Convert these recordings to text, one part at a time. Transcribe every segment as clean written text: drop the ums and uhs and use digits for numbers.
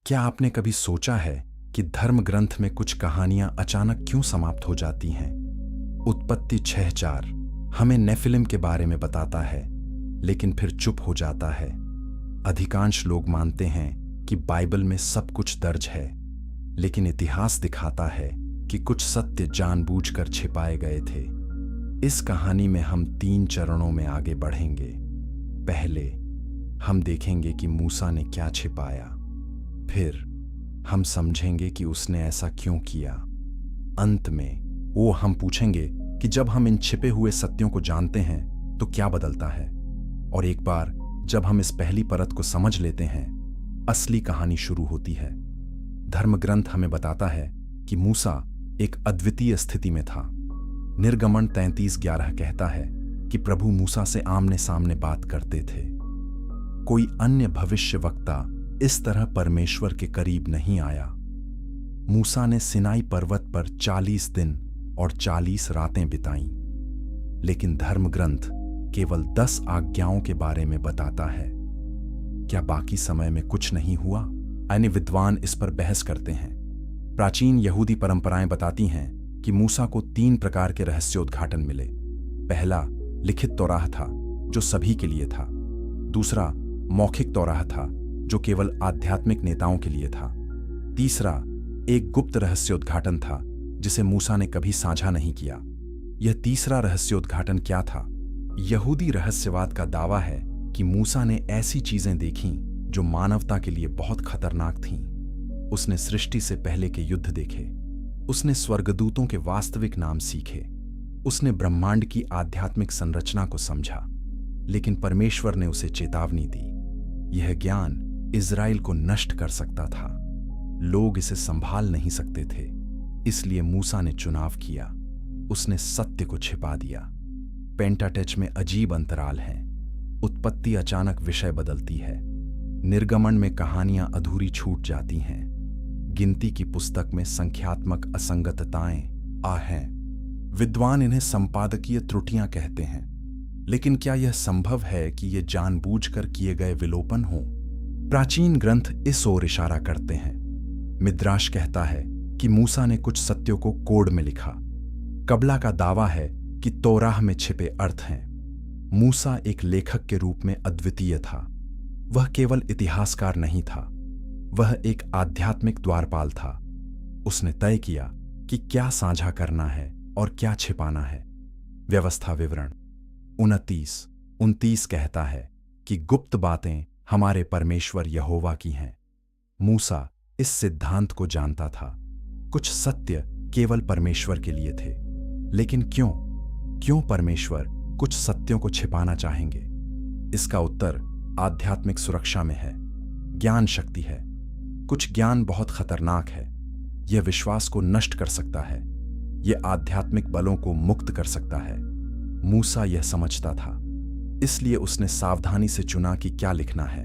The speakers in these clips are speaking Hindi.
क्या आपने कभी सोचा है कि धर्म ग्रंथ में कुछ कहानियां अचानक क्यों समाप्त हो जाती हैं? उत्पत्ति 6:4 हमें नेफिलिम के बारे में बताता है, लेकिन फिर चुप हो जाता है। अधिकांश लोग मानते हैं कि बाइबल में सब कुछ दर्ज है, लेकिन इतिहास दिखाता है कि कुछ सत्य जानबूझकर छिपाए गए थे। इस कहानी में हम 3 चरणों में आगे बढ़ेंगे। पहले हम देखेंगे कि मूसा ने क्या छिपाया, फिर हम समझेंगे कि उसने ऐसा क्यों किया। अंत में हम पूछेंगे कि जब हम इन छिपे हुए सत्यों को जानते हैं तो क्या बदलता है। और एक बार जब हम इस पहली परत को समझ लेते हैं, असली कहानी शुरू होती है। धर्मग्रंथ हमें बताता है कि मूसा एक अद्वितीय स्थिति में था। निर्गमन 33:11 कहता है कि प्रभु मूसा से आमने सामने बात करते थे। कोई अन्य भविष्यवक्ता इस तरह परमेश्वर के करीब नहीं आया। मूसा ने सिनाई पर्वत पर 40 दिन और 40 रातें बिताईं, लेकिन धर्मग्रंथ केवल 10 आज्ञाओं के बारे में बताता है। क्या बाकी समय में कुछ नहीं हुआ? अन्य विद्वान इस पर बहस करते हैं। प्राचीन यहूदी परंपराएं बताती हैं कि मूसा को 3 प्रकार के रहस्योद्घाटन मिले। पहला लिखित तौराह था, जो सभी के लिए था। दूसरा मौखिक तौराह था, जो केवल आध्यात्मिक नेताओं के लिए था। तीसरा एक गुप्त रहस्योद्घाटन था, जिसे मूसा ने कभी साझा नहीं किया। यह तीसरा रहस्योद्घाटन क्या था? यहूदी रहस्यवाद का दावा है कि मूसा ने ऐसी चीजें देखीं जो मानवता के लिए बहुत खतरनाक थीं। उसने सृष्टि से पहले के युद्ध देखे, उसने स्वर्गदूतों के वास्तविक नाम सीखे, उसने ब्रह्मांड की आध्यात्मिक संरचना को समझा। लेकिन परमेश्वर ने उसे चेतावनी दी। यह ज्ञान इज़राइल को नष्ट कर सकता था। लोग इसे संभाल नहीं सकते थे, इसलिए मूसा ने चुनाव किया। उसने सत्य को छिपा दिया। पेंटाटेच में अजीब अंतराल हैं। उत्पत्ति अचानक विषय बदलती है। निर्गमन में कहानियां अधूरी छूट जाती हैं। गिनती की पुस्तक में संख्यात्मक असंगतताएं हैं। विद्वान इन्हें संपादकीय त्रुटियां कहते हैं। लेकिन क्या यह संभव है कि ये जानबूझकर किए गए विलोपन हों? प्राचीन ग्रंथ इस ओर इशारा करते हैं। मिद्राश कहता है कि मूसा ने कुछ सत्यों को कोड में लिखा। कबला का दावा है कि तौराह में छिपे अर्थ हैं। मूसा एक लेखक के रूप में अद्वितीय था। वह केवल इतिहासकार नहीं था, वह एक आध्यात्मिक द्वारपाल था। उसने तय किया कि क्या साझा करना है और क्या छिपाना है। व्यवस्था विवरण 29-29 कहता है कि गुप्त बातें हमारे परमेश्वर यहोवा की हैं। मूसा इस सिद्धांत को जानता था। कुछ सत्य केवल परमेश्वर के लिए थे। लेकिन क्यों परमेश्वर कुछ सत्यों को छिपाना चाहेंगे? इसका उत्तर आध्यात्मिक सुरक्षा में है। ज्ञान शक्ति है। कुछ ज्ञान बहुत खतरनाक है। यह विश्वास को नष्ट कर सकता है। यह आध्यात्मिक बलों को मुक्त कर सकता है। मूसा यह समझता था, इसलिए उसने सावधानी से चुना कि क्या लिखना है।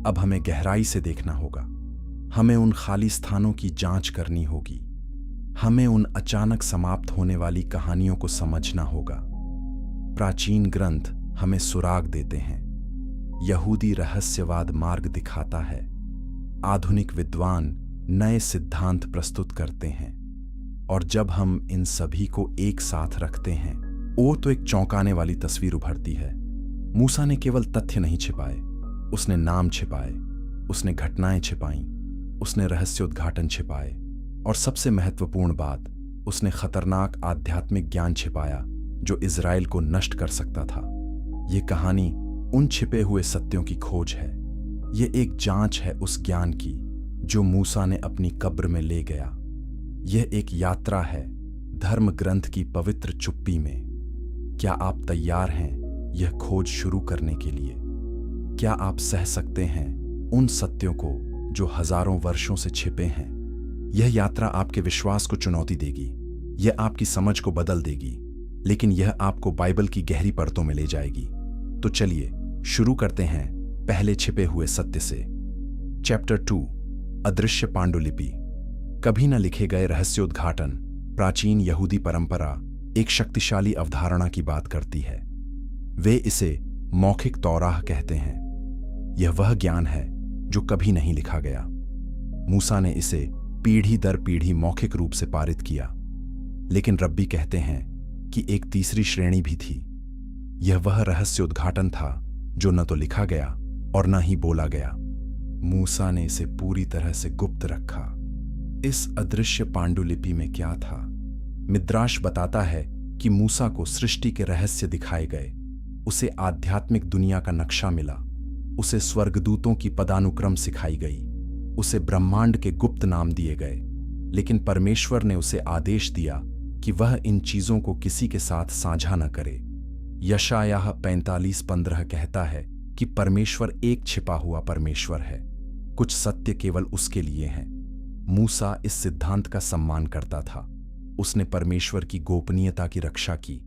अब हमें गहराई से देखना होगा। हमें उन खाली स्थानों की जांच करनी होगी। हमें उन अचानक समाप्त होने वाली कहानियों को समझना होगा। प्राचीन ग्रंथ हमें सुराग देते हैं। यहूदी रहस्यवाद मार्ग दिखाता है। आधुनिक विद्वान नए सिद्धांत प्रस्तुत करते हैं। और जब हम इन सभी को एक साथ रखते हैं, तो एक चौंकाने वाली तस्वीर उभरती है। मूसा ने केवल तथ्य नहीं छिपाए, उसने नाम छिपाए, उसने घटनाएं छिपाईं, उसने रहस्योद्घाटन छिपाए, और सबसे महत्वपूर्ण बात, उसने खतरनाक आध्यात्मिक ज्ञान छिपाया जो इज़राइल को नष्ट कर सकता था। यह कहानी उन छिपे हुए सत्यों की खोज है। यह एक जांच है उस ज्ञान की जो मूसा ने अपनी कब्र में ले गया। यह एक यात्रा है धर्म ग्रंथ की पवित्र चुप्पी में। क्या आप तैयार हैं यह खोज शुरू करने के लिए? क्या आप सह सकते हैं उन सत्यों को जो हजारों वर्षों से छिपे हैं? यह यात्रा आपके विश्वास को चुनौती देगी। यह आपकी समझ को बदल देगी, लेकिन यह आपको बाइबल की गहरी परतों में ले जाएगी। तो चलिए शुरू करते हैं पहले छिपे हुए सत्य से। चैप्टर 2 अदृश्य पांडुलिपि। कभी न लिखे गए रहस्योद्घाटन। प्राचीन यहूदी परंपरा एक शक्तिशाली अवधारणा की बात करती है। वे इसे मौखिक तौराह कहते हैं। यह वह ज्ञान है जो कभी नहीं लिखा गया। मूसा ने इसे पीढ़ी दर पीढ़ी मौखिक रूप से पारित किया, लेकिन रब्बी कहते हैं कि एक तीसरी श्रेणी भी थी। यह वह रहस्य उद्घाटन था जो न तो लिखा गया और न ही बोला गया। मूसा ने इसे पूरी तरह से गुप्त रखा। इस अदृश्य पांडुलिपि में क्या था? मिद्राश बताता है कि मूसा को सृष्टि के रहस्य दिखाए गए, उसे आध्यात्मिक दुनिया का नक्शा मिला, उसे स्वर्गदूतों की पदानुक्रम सिखाई गई, उसे ब्रह्मांड के गुप्त नाम दिए गए, लेकिन परमेश्वर ने उसे आदेश दिया कि वह इन चीजों को किसी के साथ साझा न करे। यशायाह 45:15 कहता है कि परमेश्वर एक छिपा हुआ परमेश्वर है, कुछ सत्य केवल उसके लिए हैं। मूसा इस सिद्धांत का सम्मान करता था। उसने परमेश्वर की गोपनीयता की रक्षा की,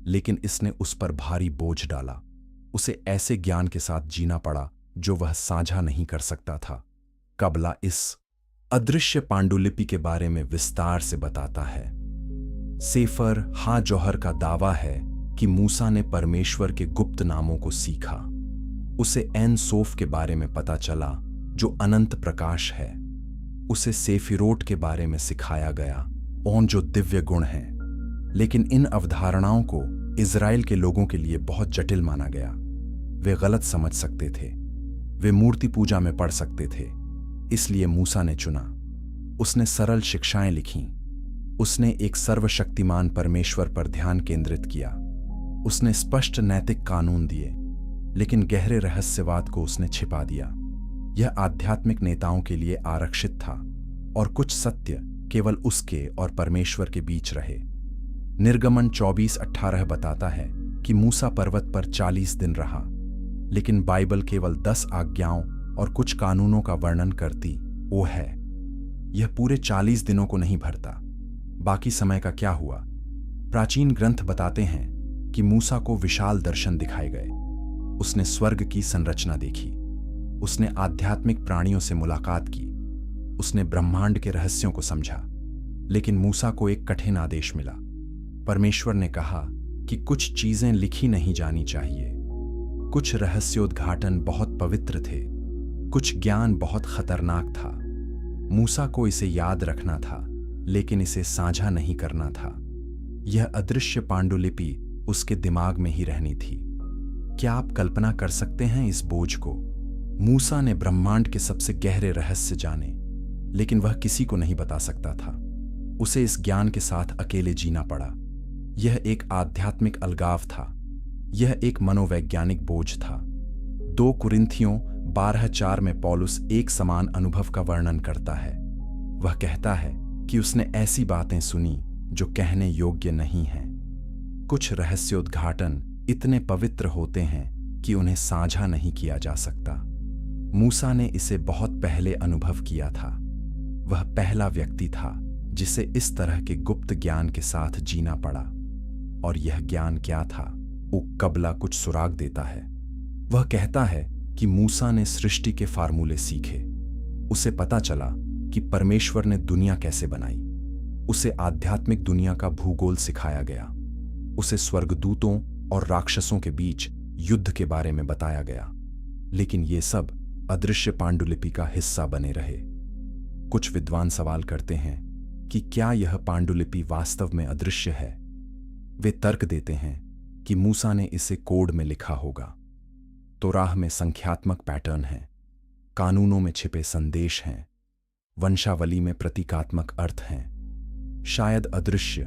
लेकिन इसने उस पर भारी बोझ डाला। उसे ऐसे ज्ञान के साथ जीना पड़ा जो वह साझा नहीं कर सकता था। कबला इस अदृश्य पांडुलिपि के बारे में विस्तार से बताता है। सेफर हा जौहर का दावा है कि मूसा ने परमेश्वर के गुप्त नामों को सीखा। उसे एन सोफ के बारे में पता चला जो अनंत प्रकाश है। उसे सेफिरोट के बारे में सिखाया गया और जो दिव्य गुण हैं। लेकिन इन अवधारणाओं को इज़राइल के लोगों के लिए बहुत जटिल माना गया। वे गलत समझ सकते थे, वे मूर्ति पूजा में पड़ सकते थे। इसलिए मूसा ने चुना। उसने सरल शिक्षाएं लिखीं। उसने एक सर्वशक्तिमान परमेश्वर पर ध्यान केंद्रित किया। उसने स्पष्ट नैतिक कानून दिए, लेकिन गहरे रहस्यवाद को उसने छिपा दिया। यह आध्यात्मिक नेताओं के लिए आरक्षित था और कुछ सत्य केवल उसके और परमेश्वर के बीच रहे। निर्गमन 24:18 बताता है कि मूसा पर्वत पर 40 दिन रहा, लेकिन बाइबल केवल 10 आज्ञाओं और कुछ कानूनों का वर्णन करती वो है। यह पूरे 40 दिनों को नहीं भरता। बाकी समय का क्या हुआ? प्राचीन ग्रंथ बताते हैं कि मूसा को विशाल दर्शन दिखाए गए। उसने स्वर्ग की संरचना देखी। उसने आध्यात्मिक प्राणियों से मुलाकात की। उसने ब्रह्मांड के रहस्यों को समझा। लेकिन मूसा को एक कठिन आदेश मिला। परमेश्वर ने कहा कि कुछ चीजें लिखी नहीं जानी चाहिए। कुछ रहस्योद्घाटन बहुत पवित्र थे, कुछ ज्ञान बहुत खतरनाक था। मूसा को इसे याद रखना था, लेकिन इसे साझा नहीं करना था। यह अदृश्य पांडुलिपि उसके दिमाग में ही रहनी थी। क्या आप कल्पना कर सकते हैं इस बोझ को? मूसा ने ब्रह्मांड के सबसे गहरे रहस्य जाने, लेकिन वह किसी को नहीं बता सकता था। उसे इस ज्ञान के साथ अकेले जीना पड़ा। यह एक आध्यात्मिक अलगाव था। यह एक मनोवैज्ञानिक बोझ था। 2 कुरिन्थियों 12:4 में पौलुस एक समान अनुभव का वर्णन करता है। वह कहता है कि उसने ऐसी बातें सुनी जो कहने योग्य नहीं हैं। कुछ रहस्योद्घाटन इतने पवित्र होते हैं कि उन्हें साझा नहीं किया जा सकता। मूसा ने इसे बहुत पहले अनुभव किया था। वह पहला व्यक्ति था जिसे इस तरह के गुप्त ज्ञान के साथ जीना पड़ा। और यह ज्ञान क्या था? कबला कुछ सुराग देता है। वह कहता है कि मूसा ने सृष्टि के फार्मूले सीखे। उसे पता चला कि परमेश्वर ने दुनिया कैसे बनाई। उसे आध्यात्मिक दुनिया का भूगोल सिखाया गया। उसे स्वर्गदूतों और राक्षसों के बीच युद्ध के बारे में बताया गया। लेकिन ये सब अदृश्य पांडुलिपि का हिस्सा बने रहे। कुछ विद्वान सवाल करते हैं कि क्या यह पांडुलिपि वास्तव में अदृश्य है? वे तर्क देते हैं कि मूसा ने इसे कोड में लिखा होगा। तोराह में संख्यात्मक पैटर्न हैं, कानूनों में छिपे संदेश हैं, वंशावली में प्रतीकात्मक अर्थ हैं। शायद अदृश्य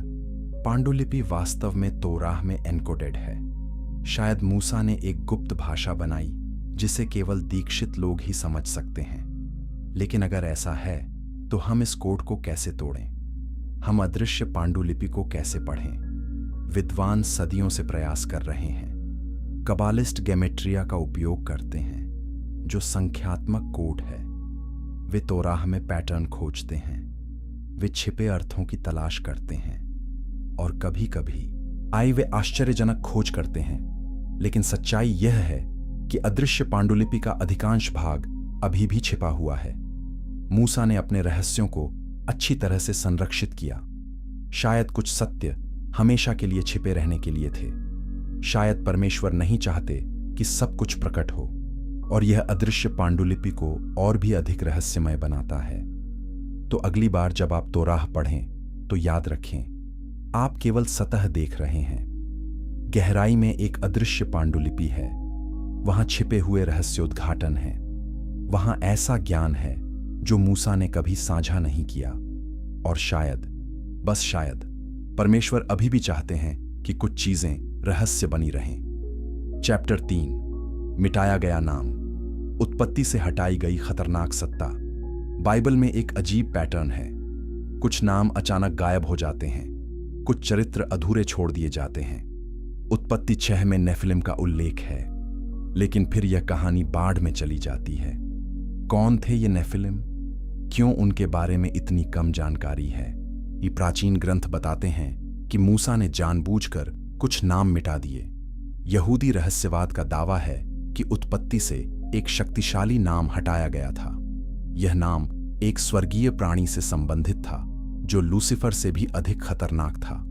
पांडुलिपि वास्तव में तोराह में एन्कोडेड है। शायद मूसा ने एक गुप्त भाषा बनाई जिसे केवल दीक्षित लोग ही समझ सकते हैं। लेकिन अगर ऐसा है तो हम इस कोड को कैसे तोड़ें? हम अदृश्य पांडुलिपि को कैसे पढ़ें? विद्वान सदियों से प्रयास कर रहे हैं। कबालिस्ट गेमेट्रिया का उपयोग करते हैं जो संख्यात्मक कोड है। वे तोराह में पैटर्न खोजते हैं। वे छिपे अर्थों की तलाश करते हैं और कभी कभी वे आश्चर्यजनक खोज करते हैं। लेकिन सच्चाई यह है कि अदृश्य पांडुलिपि का अधिकांश भाग अभी भी छिपा हुआ है। मूसा ने अपने रहस्यों को अच्छी तरह से संरक्षित किया। शायद कुछ सत्य हमेशा के लिए छिपे रहने के लिए थे। शायद परमेश्वर नहीं चाहते कि सब कुछ प्रकट हो, और यह अदृश्य पांडुलिपि को और भी अधिक रहस्यमय बनाता है। तो अगली बार जब आप तौराह पढ़ें तो याद रखें, आप केवल सतह देख रहे हैं। गहराई में एक अदृश्य पांडुलिपि है। वहां छिपे हुए रहस्योद्घाटन हैं। वहां ऐसा ज्ञान है जो मूसा ने कभी साझा नहीं किया। और शायद, बस शायद, परमेश्वर अभी भी चाहते हैं कि कुछ चीजें रहस्य बनी रहें। चैप्टर 3, मिटाया गया नाम। उत्पत्ति से हटाई गई खतरनाक सत्ता। बाइबल में एक अजीब पैटर्न है। कुछ नाम अचानक गायब हो जाते हैं, कुछ चरित्र अधूरे छोड़ दिए जाते हैं। उत्पत्ति 6 में नेफिलिम का उल्लेख है, लेकिन फिर यह कहानी बाढ़ में चली जाती है। कौन थे ये नेफिलिम? क्यों उनके बारे में इतनी कम जानकारी है? ये प्राचीन ग्रंथ बताते हैं कि मूसा ने जानबूझकर कुछ नाम मिटा दिए। यहूदी रहस्यवाद का दावा है कि उत्पत्ति से एक शक्तिशाली नाम हटाया गया था। यह नाम एक स्वर्गीय प्राणी से संबंधित था जो लूसीफर से भी अधिक खतरनाक था।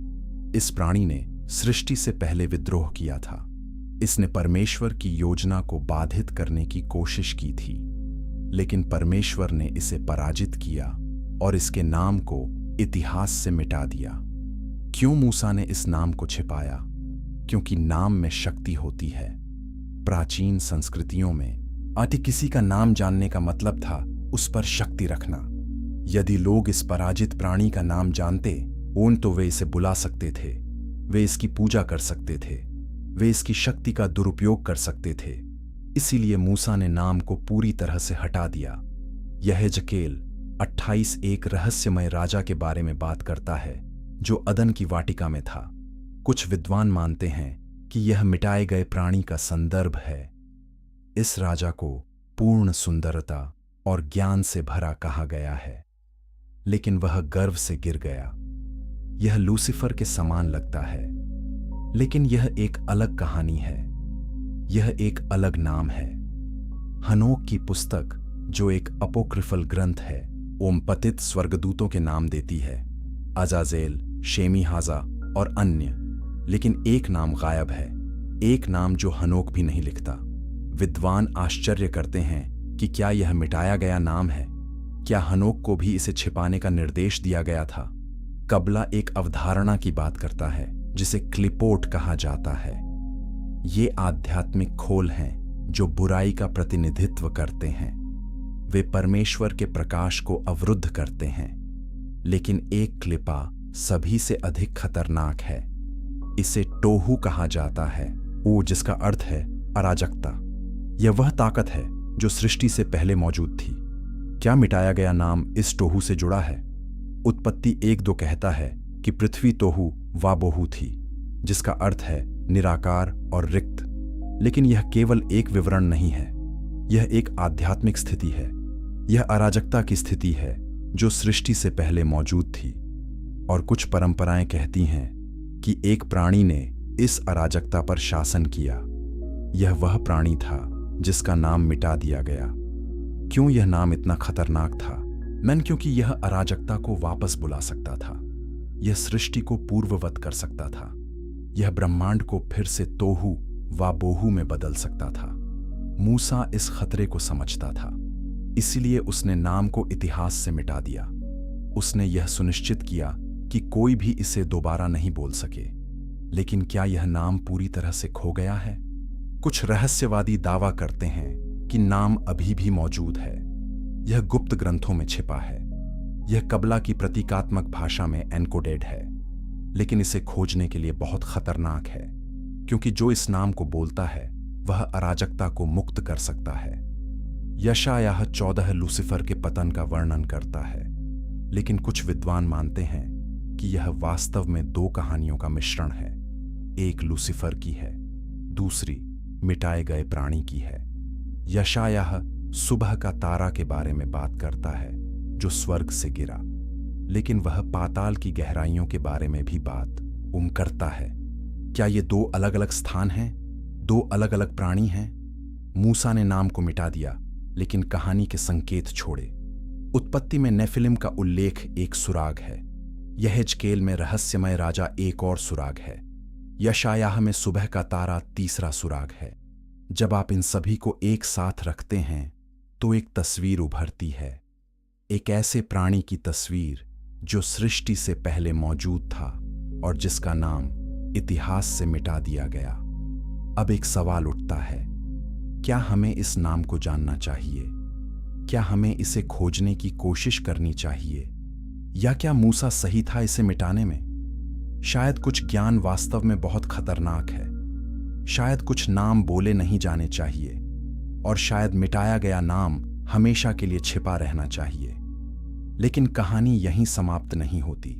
इस प्राणी ने सृष्टि से पहले विद्रोह किया था। इसने परमेश्वर की योजना को बाधित करने की कोशिश की थी, लेकिन परमेश्वर ने इसे पराजित किया और इसके नाम को इतिहास से मिटा दिया। क्यों मूसा ने इस नाम को छिपाया? क्योंकि नाम में शक्ति होती है। प्राचीन संस्कृतियों में आदि किसी का नाम जानने का मतलब था उस पर शक्ति रखना। यदि लोग इस पराजित प्राणी का नाम जानते तो वे इसे बुला सकते थे, वे इसकी पूजा कर सकते थे, वे इसकी शक्ति का दुरुपयोग कर सकते थे। इसीलिए मूसा ने नाम को पूरी तरह से हटा दिया। यहेजकेल 28 एक रहस्यमय राजा के बारे में बात करता है जो अदन की वाटिका में था। कुछ विद्वान मानते हैं कि यह मिटाए गए प्राणी का संदर्भ है। इस राजा को पूर्ण सुंदरता और ज्ञान से भरा कहा गया है, लेकिन वह गर्व से गिर गया। यह लूसीफर के समान लगता है, लेकिन यह एक अलग कहानी है। यह एक अलग नाम है। हनोक की पुस्तक, जो एक अपोक्रिफल ग्रंथ है, पतित स्वर्गदूतों के नाम देती है, अजाजेल, शेमी हाजा और अन्य। लेकिन एक नाम गायब है, एक नाम जो हनोक भी नहीं लिखता। विद्वान आश्चर्य करते हैं कि क्या यह मिटाया गया नाम है? क्या हनोक को भी इसे छिपाने का निर्देश दिया गया था? कबला एक अवधारणा की बात करता है जिसे क्लिपोट कहा जाता है। ये आध्यात्मिक खोल हैं जो बुराई का प्रतिनिधित्व करते हैं। वे परमेश्वर के प्रकाश को अवरुद्ध करते हैं। लेकिन एक क्लिपा सभी से अधिक खतरनाक है। इसे टोहू कहा जाता है, जिसका अर्थ है अराजकता। यह वह ताकत है जो सृष्टि से पहले मौजूद थी। क्या मिटाया गया नाम इस टोहू से जुड़ा है? उत्पत्ति 1:2 कहता है कि पृथ्वी तोहू वाबोहू थी, जिसका अर्थ है निराकार और रिक्त। लेकिन यह केवल एक विवरण नहीं है, यह एक आध्यात्मिक स्थिति है। यह अराजकता की स्थिति है जो सृष्टि से पहले मौजूद थी। और कुछ परंपराएं कहती हैं कि एक प्राणी ने इस अराजकता पर शासन किया। यह वह प्राणी था जिसका नाम मिटा दिया गया। क्यों यह नाम इतना खतरनाक था? क्योंकि यह अराजकता को वापस बुला सकता था। यह सृष्टि को पूर्ववत कर सकता था। यह ब्रह्मांड को फिर से तोहू वा बोहू में बदल सकता था। मूसा इस खतरे को समझता था, इसलिए उसने नाम को इतिहास से मिटा दिया। उसने यह सुनिश्चित किया कि कोई भी इसे दोबारा नहीं बोल सके। लेकिन क्या यह नाम पूरी तरह से खो गया है? कुछ रहस्यवादी दावा करते हैं कि नाम अभी भी मौजूद है। यह गुप्त ग्रंथों में छिपा है। यह कबला की प्रतीकात्मक भाषा में एन्कोडेड है। लेकिन इसे खोजने के लिए बहुत खतरनाक है, क्योंकि जो इस नाम को बोलता है वह अराजकता को मुक्त कर सकता है। यशायाह 14 लूसीफर के पतन का वर्णन करता है। लेकिन कुछ विद्वान मानते हैं कि यह वास्तव में 2 कहानियों का मिश्रण है। एक लूसीफर की है, दूसरी मिटाए गए प्राणी की है। यशायाह सुबह का तारा के बारे में बात करता है जो स्वर्ग से गिरा, लेकिन वह पाताल की गहराइयों के बारे में भी बात करता है। क्या ये 2 अलग अलग स्थान हैं? 2 अलग अलग प्राणी हैं? मूसा ने नाम को मिटा दिया, लेकिन कहानी के संकेत छोड़े। उत्पत्ति में नेफिलिम का उल्लेख एक सुराग है। यहेजकेल में रहस्यमय राजा एक और सुराग है। यशायाह में सुबह का तारा तीसरा सुराग है। जब आप इन सभी को एक साथ रखते हैं तो एक तस्वीर उभरती है। एक ऐसे प्राणी की तस्वीर जो सृष्टि से पहले मौजूद था और जिसका नाम इतिहास से मिटा दिया गया। अब एक सवाल उठता है, क्या हमें इस नाम को जानना चाहिए? क्या हमें इसे खोजने की कोशिश करनी चाहिए? या क्या मूसा सही था इसे मिटाने में? शायद कुछ ज्ञान वास्तव में बहुत खतरनाक है। शायद कुछ नाम बोले नहीं जाने चाहिए, और शायद मिटाया गया नाम हमेशा के लिए छिपा रहना चाहिए। लेकिन कहानी यहीं समाप्त नहीं होती।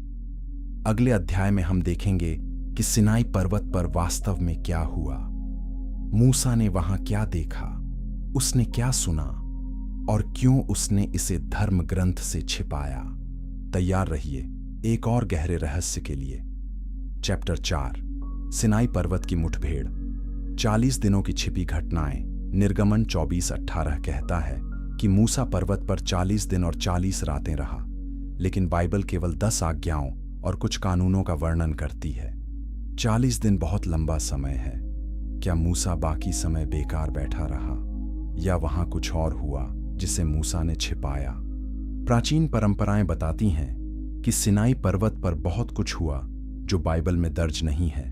अगले अध्याय में हम देखेंगे कि सिनाई पर्वत पर वास्तव में क्या हुआ। मूसा ने वहां क्या देखा, उसने क्या सुना, और क्यों उसने इसे धर्म ग्रंथ से छिपाया। तैयार रहिए एक और गहरे रहस्य के लिए। चैप्टर 4, सिनाई पर्वत की मुठभेड़। 40 दिनों की छिपी घटनाएं। निर्गमन 24:18 कहता है कि मूसा पर्वत पर 40 दिन और 40 रातें रहा, लेकिन बाइबल केवल 10 आज्ञाओं और कुछ कानूनों का वर्णन करती है। 40 दिन बहुत लंबा समय है। क्या मूसा बाकी समय बेकार बैठा रहा, या वहां कुछ और हुआ जिसे मूसा ने छिपाया? प्राचीन परंपराएं बताती हैं कि सिनाई पर्वत पर बहुत कुछ हुआ जो बाइबल में दर्ज नहीं है।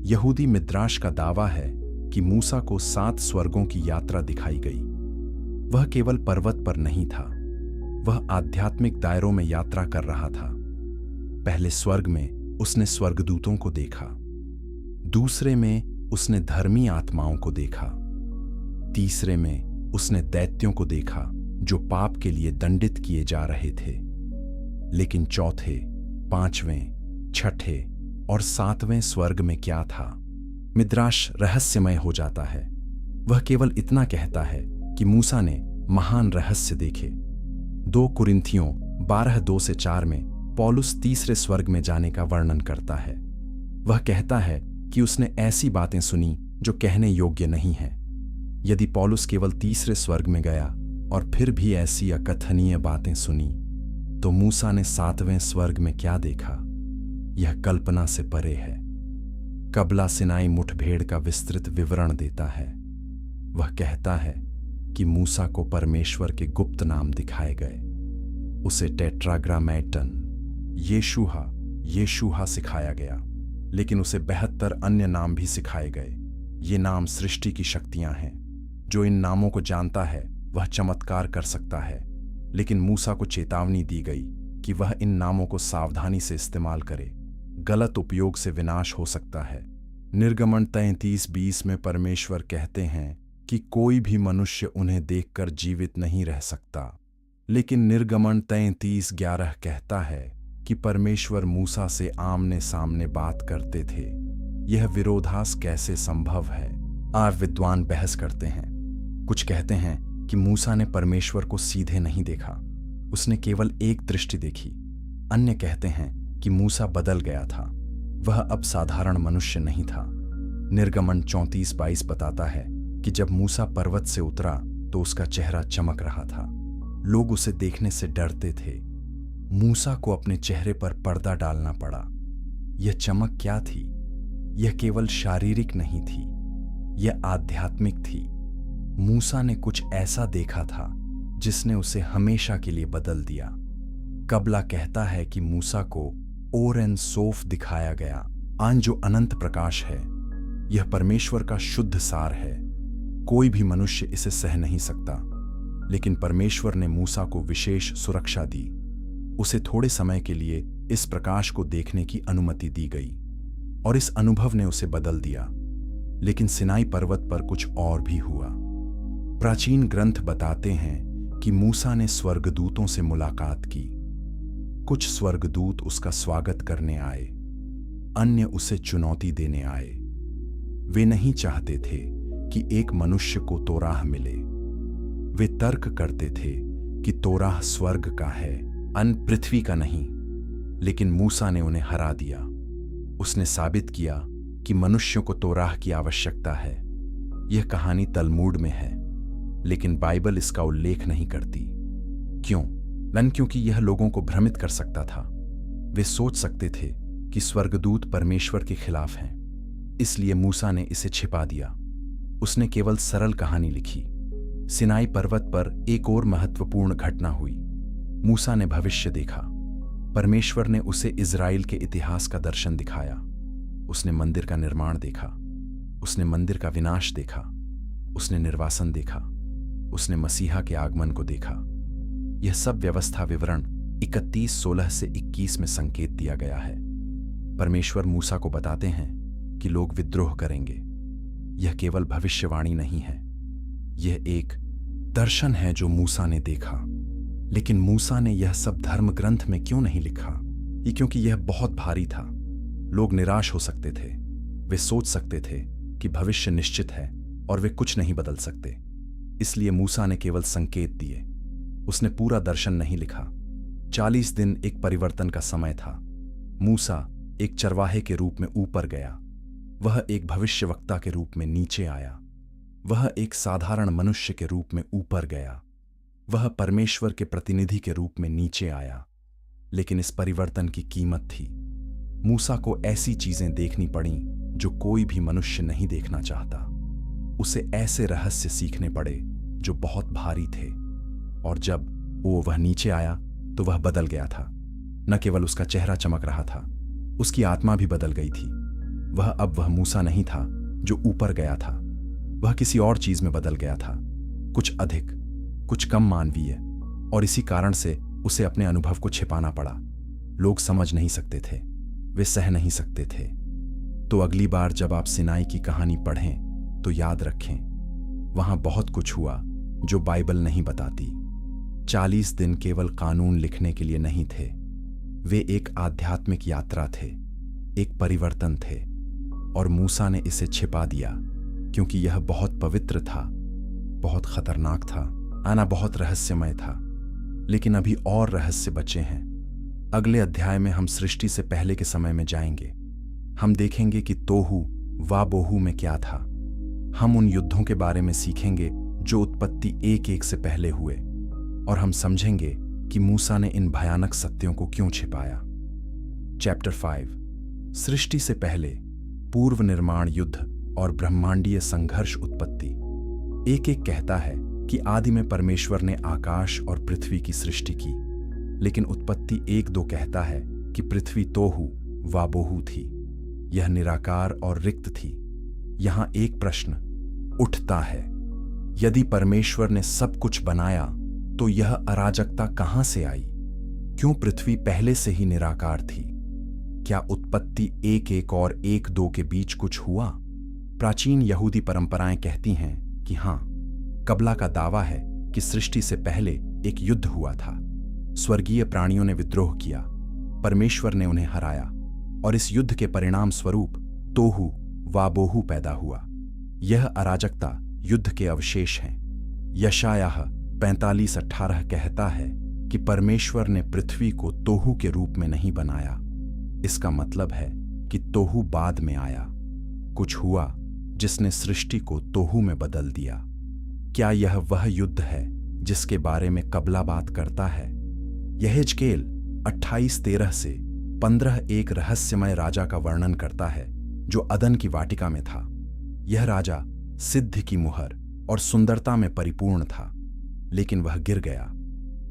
यहूदी मिद्राश का दावा है कि मूसा को 7 स्वर्गों की यात्रा दिखाई गई। वह केवल पर्वत पर नहीं था, वह आध्यात्मिक दायरों में यात्रा कर रहा था। पहले स्वर्ग में उसने स्वर्गदूतों को देखा, दूसरे में उसने धर्मी आत्माओं को देखा, तीसरे में उसने दैत्यों को देखा जो पाप के लिए दंडित किए जा रहे थे। लेकिन चौथे, 5वें, 6ठे और 7वें स्वर्ग में क्या था? मिद्राश रहस्यमय हो जाता है। वह केवल इतना कहता है कि मूसा ने महान रहस्य देखे। 2 कुरिन्थियों 12:2-4 में पौलुस तीसरे स्वर्ग में जाने का वर्णन करता है। वह कहता है कि उसने ऐसी बातें सुनी जो कहने योग्य नहीं है। यदि पौलुस केवल तीसरे स्वर्ग में गया और फिर भी ऐसी अकथनीय बातें सुनी, तो मूसा ने 7वें स्वर्ग में क्या देखा? यह कल्पना से परे है। कबला सिनाई मुठभेड़ का विस्तृत विवरण देता है। वह कहता है कि मूसा को परमेश्वर के गुप्त नाम दिखाए गए। उसे टेट्राग्रामैटन यशूहा सिखाया गया, लेकिन उसे 72 अन्य नाम भी सिखाए गए। ये नाम सृष्टि की शक्तियां हैं। जो इन नामों को जानता है वह चमत्कार कर सकता है, लेकिन मूसा को चेतावनी दी गई कि वह इन नामों को सावधानी से इस्तेमाल करे। गलत उपयोग से विनाश हो सकता है। निर्गमन 33:20 में परमेश्वर कहते हैं कि कोई भी मनुष्य उन्हें देखकर जीवित नहीं रह सकता, लेकिन निर्गमन 33:11 कहता है कि परमेश्वर मूसा से आमने सामने बात करते थे। यह विरोधाभास कैसे संभव है? आप विद्वान बहस करते हैं। कुछ कहते हैं कि मूसा ने परमेश्वर को सीधे नहीं देखा, उसने केवल एक दृष्टि देखी। अन्य कहते हैं कि मूसा बदल गया था, वह अब साधारण मनुष्य नहीं था। निर्गमन 34:22 बताता है कि जब मूसा पर्वत से उतरा तो उसका चेहरा चमक रहा था। लोग उसे देखने से डरते थे। मूसा को अपने चेहरे पर पर्दा डालना पड़ा। यह चमक क्या थी? यह केवल शारीरिक नहीं थी, यह आध्यात्मिक थी। मूसा ने कुछ ऐसा देखा था जिसने उसे हमेशा के लिए बदल दिया। कबला कहता है कि मूसा को ओर एन सोफ दिखाया गया, जो अनंत प्रकाश है। यह परमेश्वर का शुद्ध सार है। कोई भी मनुष्य इसे सह नहीं सकता, लेकिन परमेश्वर ने मूसा को विशेष सुरक्षा दी। उसे थोड़े समय के लिए इस प्रकाश को देखने की अनुमति दी गई, और इस अनुभव ने उसे बदल दिया। लेकिन सिनाई पर्वत पर कुछ और भी हुआ। प्राचीन ग्रंथ बताते हैं कि मूसा ने स्वर्गदूतों से मुलाकात की। कुछ स्वर्गदूत उसका स्वागत करने आए, अन्य उसे चुनौती देने आए। वे नहीं चाहते थे कि एक मनुष्य को तोराह मिले। वे तर्क करते थे कि तोराह स्वर्ग का है, अन्न पृथ्वी का नहीं। लेकिन मूसा ने उन्हें हरा दिया। उसने साबित किया कि मनुष्यों को तोराह की आवश्यकता है। यह कहानी तलमूड में है, लेकिन बाइबल इसका उल्लेख नहीं करती। क्यों? क्योंकि यह लोगों को भ्रमित कर सकता था। वे सोच सकते थे कि स्वर्गदूत परमेश्वर के खिलाफ हैं, इसलिए मूसा ने इसे छिपा दिया। उसने केवल सरल कहानी लिखी। सिनाई पर्वत पर एक और महत्वपूर्ण घटना हुई। मूसा ने भविष्य देखा। परमेश्वर ने उसे इज़राइल के इतिहास का दर्शन दिखाया। उसने मंदिर का निर्माण देखा, उसने मंदिर का विनाश देखा, उसने निर्वासन देखा, उसने मसीहा के आगमन को देखा। यह सब व्यवस्था विवरण 31:16 से 21 में संकेत दिया गया है। परमेश्वर मूसा को बताते हैं कि लोग विद्रोह करेंगे। यह केवल भविष्यवाणी नहीं है, यह एक दर्शन है जो मूसा ने देखा। लेकिन मूसा ने यह सब धर्म ग्रंथ में क्यों नहीं लिखा? ये क्योंकि यह बहुत भारी था। लोग निराश हो सकते थे। वे सोच सकते थे कि भविष्य निश्चित है और वे कुछ नहीं बदल सकते। इसलिए मूसा ने केवल संकेत दिए। उसने पूरा दर्शन नहीं लिखा। 40 दिन एक परिवर्तन का समय था। मूसा एक चरवाहे के रूप में ऊपर गया। वह एक भविष्यवक्ता के रूप में नीचे आया। वह एक साधारण मनुष्य के रूप में ऊपर गया। वह परमेश्वर के प्रतिनिधि के रूप में नीचे आया। लेकिन इस परिवर्तन की कीमत थी। मूसा को ऐसी चीजें देखनी पड़ीं जो कोई भी मनुष्य नहीं देखना चाहता। उसे ऐसे रहस्य सीखने पड़े जो बहुत भारी थे। और जब वह नीचे आया तो वह बदल गया था। न केवल उसका चेहरा चमक रहा था, उसकी आत्मा भी बदल गई थी। वह मूसा नहीं था जो ऊपर गया था। वह किसी और चीज में बदल गया था, कुछ अधिक, कुछ कम मानवीय। और इसी कारण से उसे अपने अनुभव को छिपाना पड़ा। लोग समझ नहीं सकते थे, वे सह नहीं सकते थे। तो अगली बार जब आप सिनाई की कहानी पढ़ें तो याद रखें, वहां बहुत कुछ हुआ जो बाइबल नहीं बताती। 40 दिन केवल कानून लिखने के लिए नहीं थे, वे एक आध्यात्मिक यात्रा थे, एक परिवर्तन थे। और मूसा ने इसे छिपा दिया क्योंकि यह बहुत पवित्र था, बहुत खतरनाक था, आना बहुत रहस्यमय था। लेकिन अभी और रहस्य बचे हैं। अगले अध्याय में हम सृष्टि से पहले के समय में जाएंगे। हम देखेंगे कि तोहू वा बोहू में क्या था। हम उन युद्धों के बारे में सीखेंगे जो उत्पत्ति 1:1 से पहले हुए। और हम समझेंगे कि मूसा ने इन भयानक सत्यों को क्यों छिपाया। चैप्टर 5, सृष्टि से पहले, पूर्व निर्माण युद्ध और ब्रह्मांडीय संघर्ष। उत्पत्ति 1:1 कहता है कि आदि में परमेश्वर ने आकाश और पृथ्वी की सृष्टि की। लेकिन उत्पत्ति 1:2 कहता है कि पृथ्वी तोहू वा बोहू थी। यह निराकार और रिक्त थी। यहां एक प्रश्न उठता है, यदि परमेश्वर ने सब कुछ बनाया तो यह अराजकता कहां से आई? क्यों पृथ्वी पहले से ही निराकार थी? क्या उत्पत्ति 1:1 और 1:2 के बीच कुछ हुआ? प्राचीन यहूदी परंपराएं कहती हैं कि हां, कबला का दावा है कि सृष्टि से पहले एक युद्ध हुआ था। स्वर्गीय प्राणियों ने विद्रोह किया, परमेश्वर ने उन्हें हराया और इस युद्ध के परिणाम स्वरूप तोहू वा बोहू पैदा हुआ। यह अराजकता युद्ध के अवशेष हैं। यशायाह 45:18 कहता है कि परमेश्वर ने पृथ्वी को तोहू के रूप में नहीं बनाया। इसका मतलब है कि तोहू बाद में आया। कुछ हुआ जिसने सृष्टि को तोहू में बदल दिया। क्या यह वह युद्ध है जिसके बारे में कबला बात करता है? यहेजकेल 28:13 से 15:1 रहस्यमय राजा का वर्णन करता है जो अदन की वाटिका में था। यह राजा सिद्ध की मुहर और सुंदरता में परिपूर्ण था, लेकिन वह गिर गया।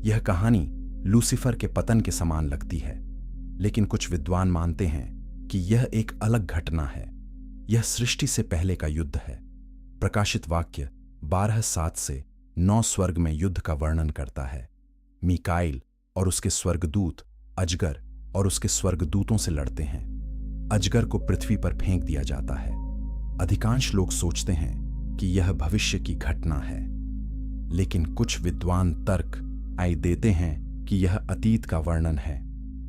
यह कहानी लूसीफर के पतन के समान लगती है, लेकिन कुछ विद्वान मानते हैं कि यह एक अलग घटना है। यह सृष्टि से पहले का युद्ध है। प्रकाशित वाक्य 12:7 से 9 स्वर्ग में युद्ध का वर्णन करता है। मीकाइल और उसके स्वर्गदूत अजगर और उसके स्वर्गदूतों से लड़ते हैं। अजगर को पृथ्वी पर फेंक दिया जाता है। अधिकांश लोग सोचते हैं कि यह भविष्य की घटना है, लेकिन कुछ विद्वान तर्क देते हैं कि यह अतीत का वर्णन है।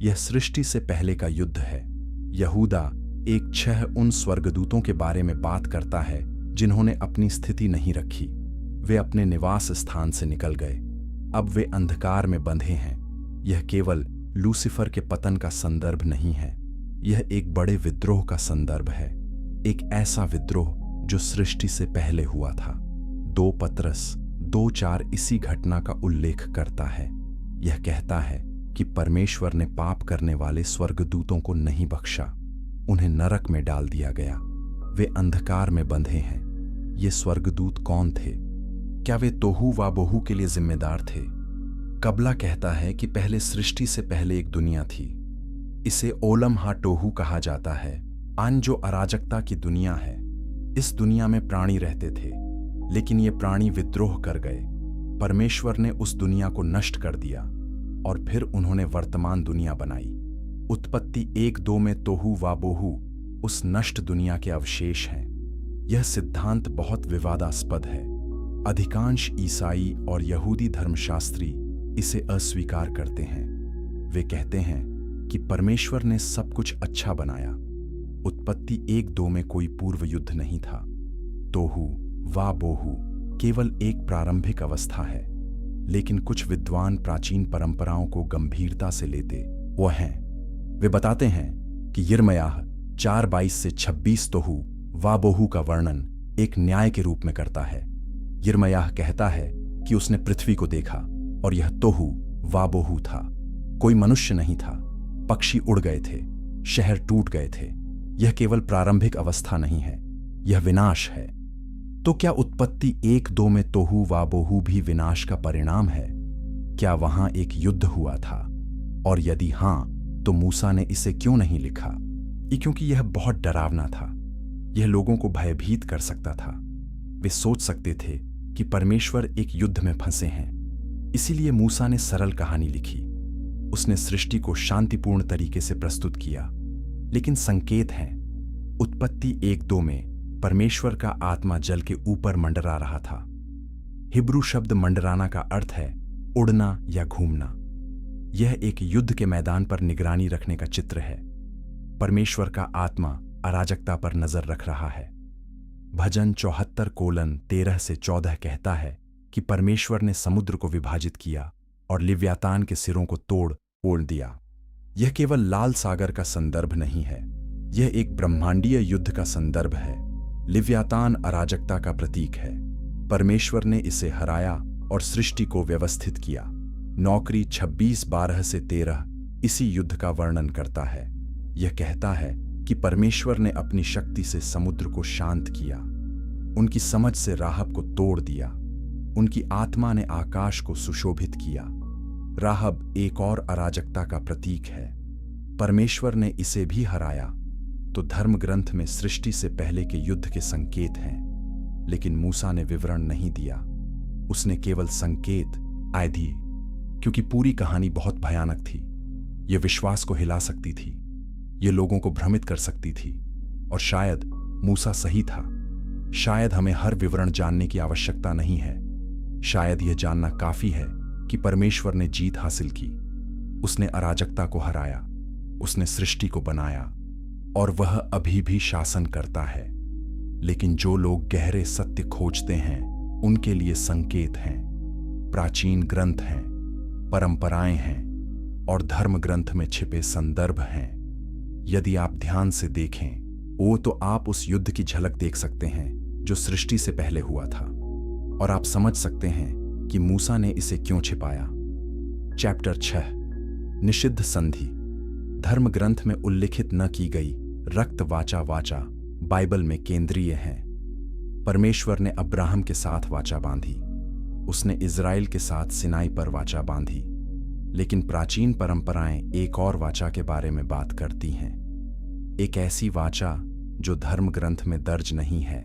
यह सृष्टि से पहले का युद्ध है। यहूदा 1:6 उन स्वर्गदूतों के बारे में बात करता है जिन्होंने अपनी स्थिति नहीं रखी। वे अपने निवास स्थान से निकल गए। अब वे अंधकार में बंधे हैं। यह केवल लूसीफर के पतन का संदर्भ नहीं है, यह एक बड़े विद्रोह का संदर्भ है। एक ऐसा विद्रोह जो सृष्टि से पहले हुआ था। 2 पतरस 2:4 इसी घटना का उल्लेख करता है। यह कहता है कि परमेश्वर ने पाप करने वाले स्वर्गदूतों को नहीं बख्शा, उन्हें नरक में डाल दिया गया। वे अंधकार में बंधे हैं। ये स्वर्गदूत कौन थे? क्या वे तोहू वा बोहू के लिए जिम्मेदार थे? कबला कहता है कि पहले सृष्टि से पहले एक दुनिया थी। इसे ओलम हा टोहू कहा जाता है, आन जो अराजकता की दुनिया है। इस दुनिया में प्राणी रहते थे, लेकिन ये प्राणी विद्रोह कर गए। परमेश्वर ने उस दुनिया को नष्ट कर दिया और फिर उन्होंने वर्तमान दुनिया बनाई। उत्पत्ति 1-2 में तोहू वाबोहू उस नष्ट दुनिया के अवशेष हैं। यह सिद्धांत बहुत विवादास्पद है। अधिकांश ईसाई और यहूदी धर्मशास्त्री इसे अस्वीकार करते हैं। वे कहते हैं कि परमेश्वर ने सब कुछ अच्छा बनाया। उत्पत्ति 1-2 में कोई पूर्व युद्ध नहीं था। तोहू वाबोहू केवल एक प्रारंभिक अवस्था है, लेकिन कुछ विद्वान प्राचीन परंपराओं को गंभीरता से लेते वो हैं। वे बताते हैं कि यिर्मयाह 4:22 से 26 तोहू वाबोहू का वर्णन एक न्याय के रूप में करता है। यिर्मयाह कहता है कि उसने पृथ्वी को देखा और यह तोहू वाबोहू था। कोई मनुष्य नहीं था, पक्षी उड़ गए थे, शहर टूट गए थे। यह केवल प्रारंभिक अवस्था नहीं है, यह विनाश है। तो क्या उत्पत्ति 1-2 में तोहू वाबोहू भी विनाश का परिणाम है? क्या वहां एक युद्ध हुआ था? और यदि हां, तो मूसा ने इसे क्यों नहीं लिखा? क्योंकि यह बहुत डरावना था। यह लोगों को भयभीत कर सकता था। वे सोच सकते थे कि परमेश्वर एक युद्ध में फंसे हैं। इसीलिए मूसा ने सरल कहानी लिखी। उसने सृष्टि को शांतिपूर्ण तरीके से प्रस्तुत किया, लेकिन संकेत हैं। उत्पत्ति 1-2 में परमेश्वर का आत्मा जल के ऊपर मंडरा रहा था। हिब्रू शब्द मंडराना का अर्थ है उड़ना या घूमना। यह एक युद्ध के मैदान पर निगरानी रखने का चित्र है। परमेश्वर का आत्मा अराजकता पर नजर रख रहा है। भजन 74:13 से 14 कहता है कि परमेश्वर ने समुद्र को विभाजित किया और लिव्यातान के सिरों को तोड़ दिया। यह केवल लाल सागर का संदर्भ नहीं है, यह एक ब्रह्मांडीय युद्ध का संदर्भ है। लिव्यातान अराजकता का प्रतीक है। परमेश्वर ने इसे हराया और सृष्टि को व्यवस्थित किया। नौकरी 26:12 से 13 इसी युद्ध का वर्णन करता है। यह कहता है कि परमेश्वर ने अपनी शक्ति से समुद्र को शांत किया, उनकी समझ से राहब को तोड़ दिया, उनकी आत्मा ने आकाश को सुशोभित किया। राहब एक और अराजकता का प्रतीक है। परमेश्वर ने इसे भी हराया। तो धर्म ग्रंथ में सृष्टि से पहले के युद्ध के संकेत हैं, लेकिन मूसा ने विवरण नहीं दिया। उसने केवल संकेत आए दिए, क्योंकि पूरी कहानी बहुत भयानक थी। यह विश्वास को हिला सकती थी, यह लोगों को भ्रमित कर सकती थी, और शायद मूसा सही था। शायद हमें हर विवरण जानने की आवश्यकता नहीं है। शायद यह जानना काफी है कि परमेश्वर ने जीत हासिल की। उसने अराजकता को हराया, उसने सृष्टि को बनाया, और वह अभी भी शासन करता है। लेकिन जो लोग गहरे सत्य खोजते हैं, उनके लिए संकेत हैं, प्राचीन ग्रंथ हैं, परंपराएं हैं और धर्म ग्रंथ में छिपे संदर्भ हैं। यदि आप ध्यान से देखें तो आप उस युद्ध की झलक देख सकते हैं जो सृष्टि से पहले हुआ था, और आप समझ सकते हैं कि मूसा ने इसे क्यों छिपाया। चैप्टर 6 निषिद्ध संधि। धर्म ग्रंथ में उल्लिखित न की गई रक्त वाचा बाइबल में केंद्रीय है। परमेश्वर ने अब्राहम के साथ वाचा बांधी, उसने इज़राइल के साथ सिनाई पर वाचा बांधी, लेकिन प्राचीन परंपराएं एक और वाचा के बारे में बात करती हैं। एक ऐसी वाचा जो धर्म ग्रंथ में दर्ज नहीं है।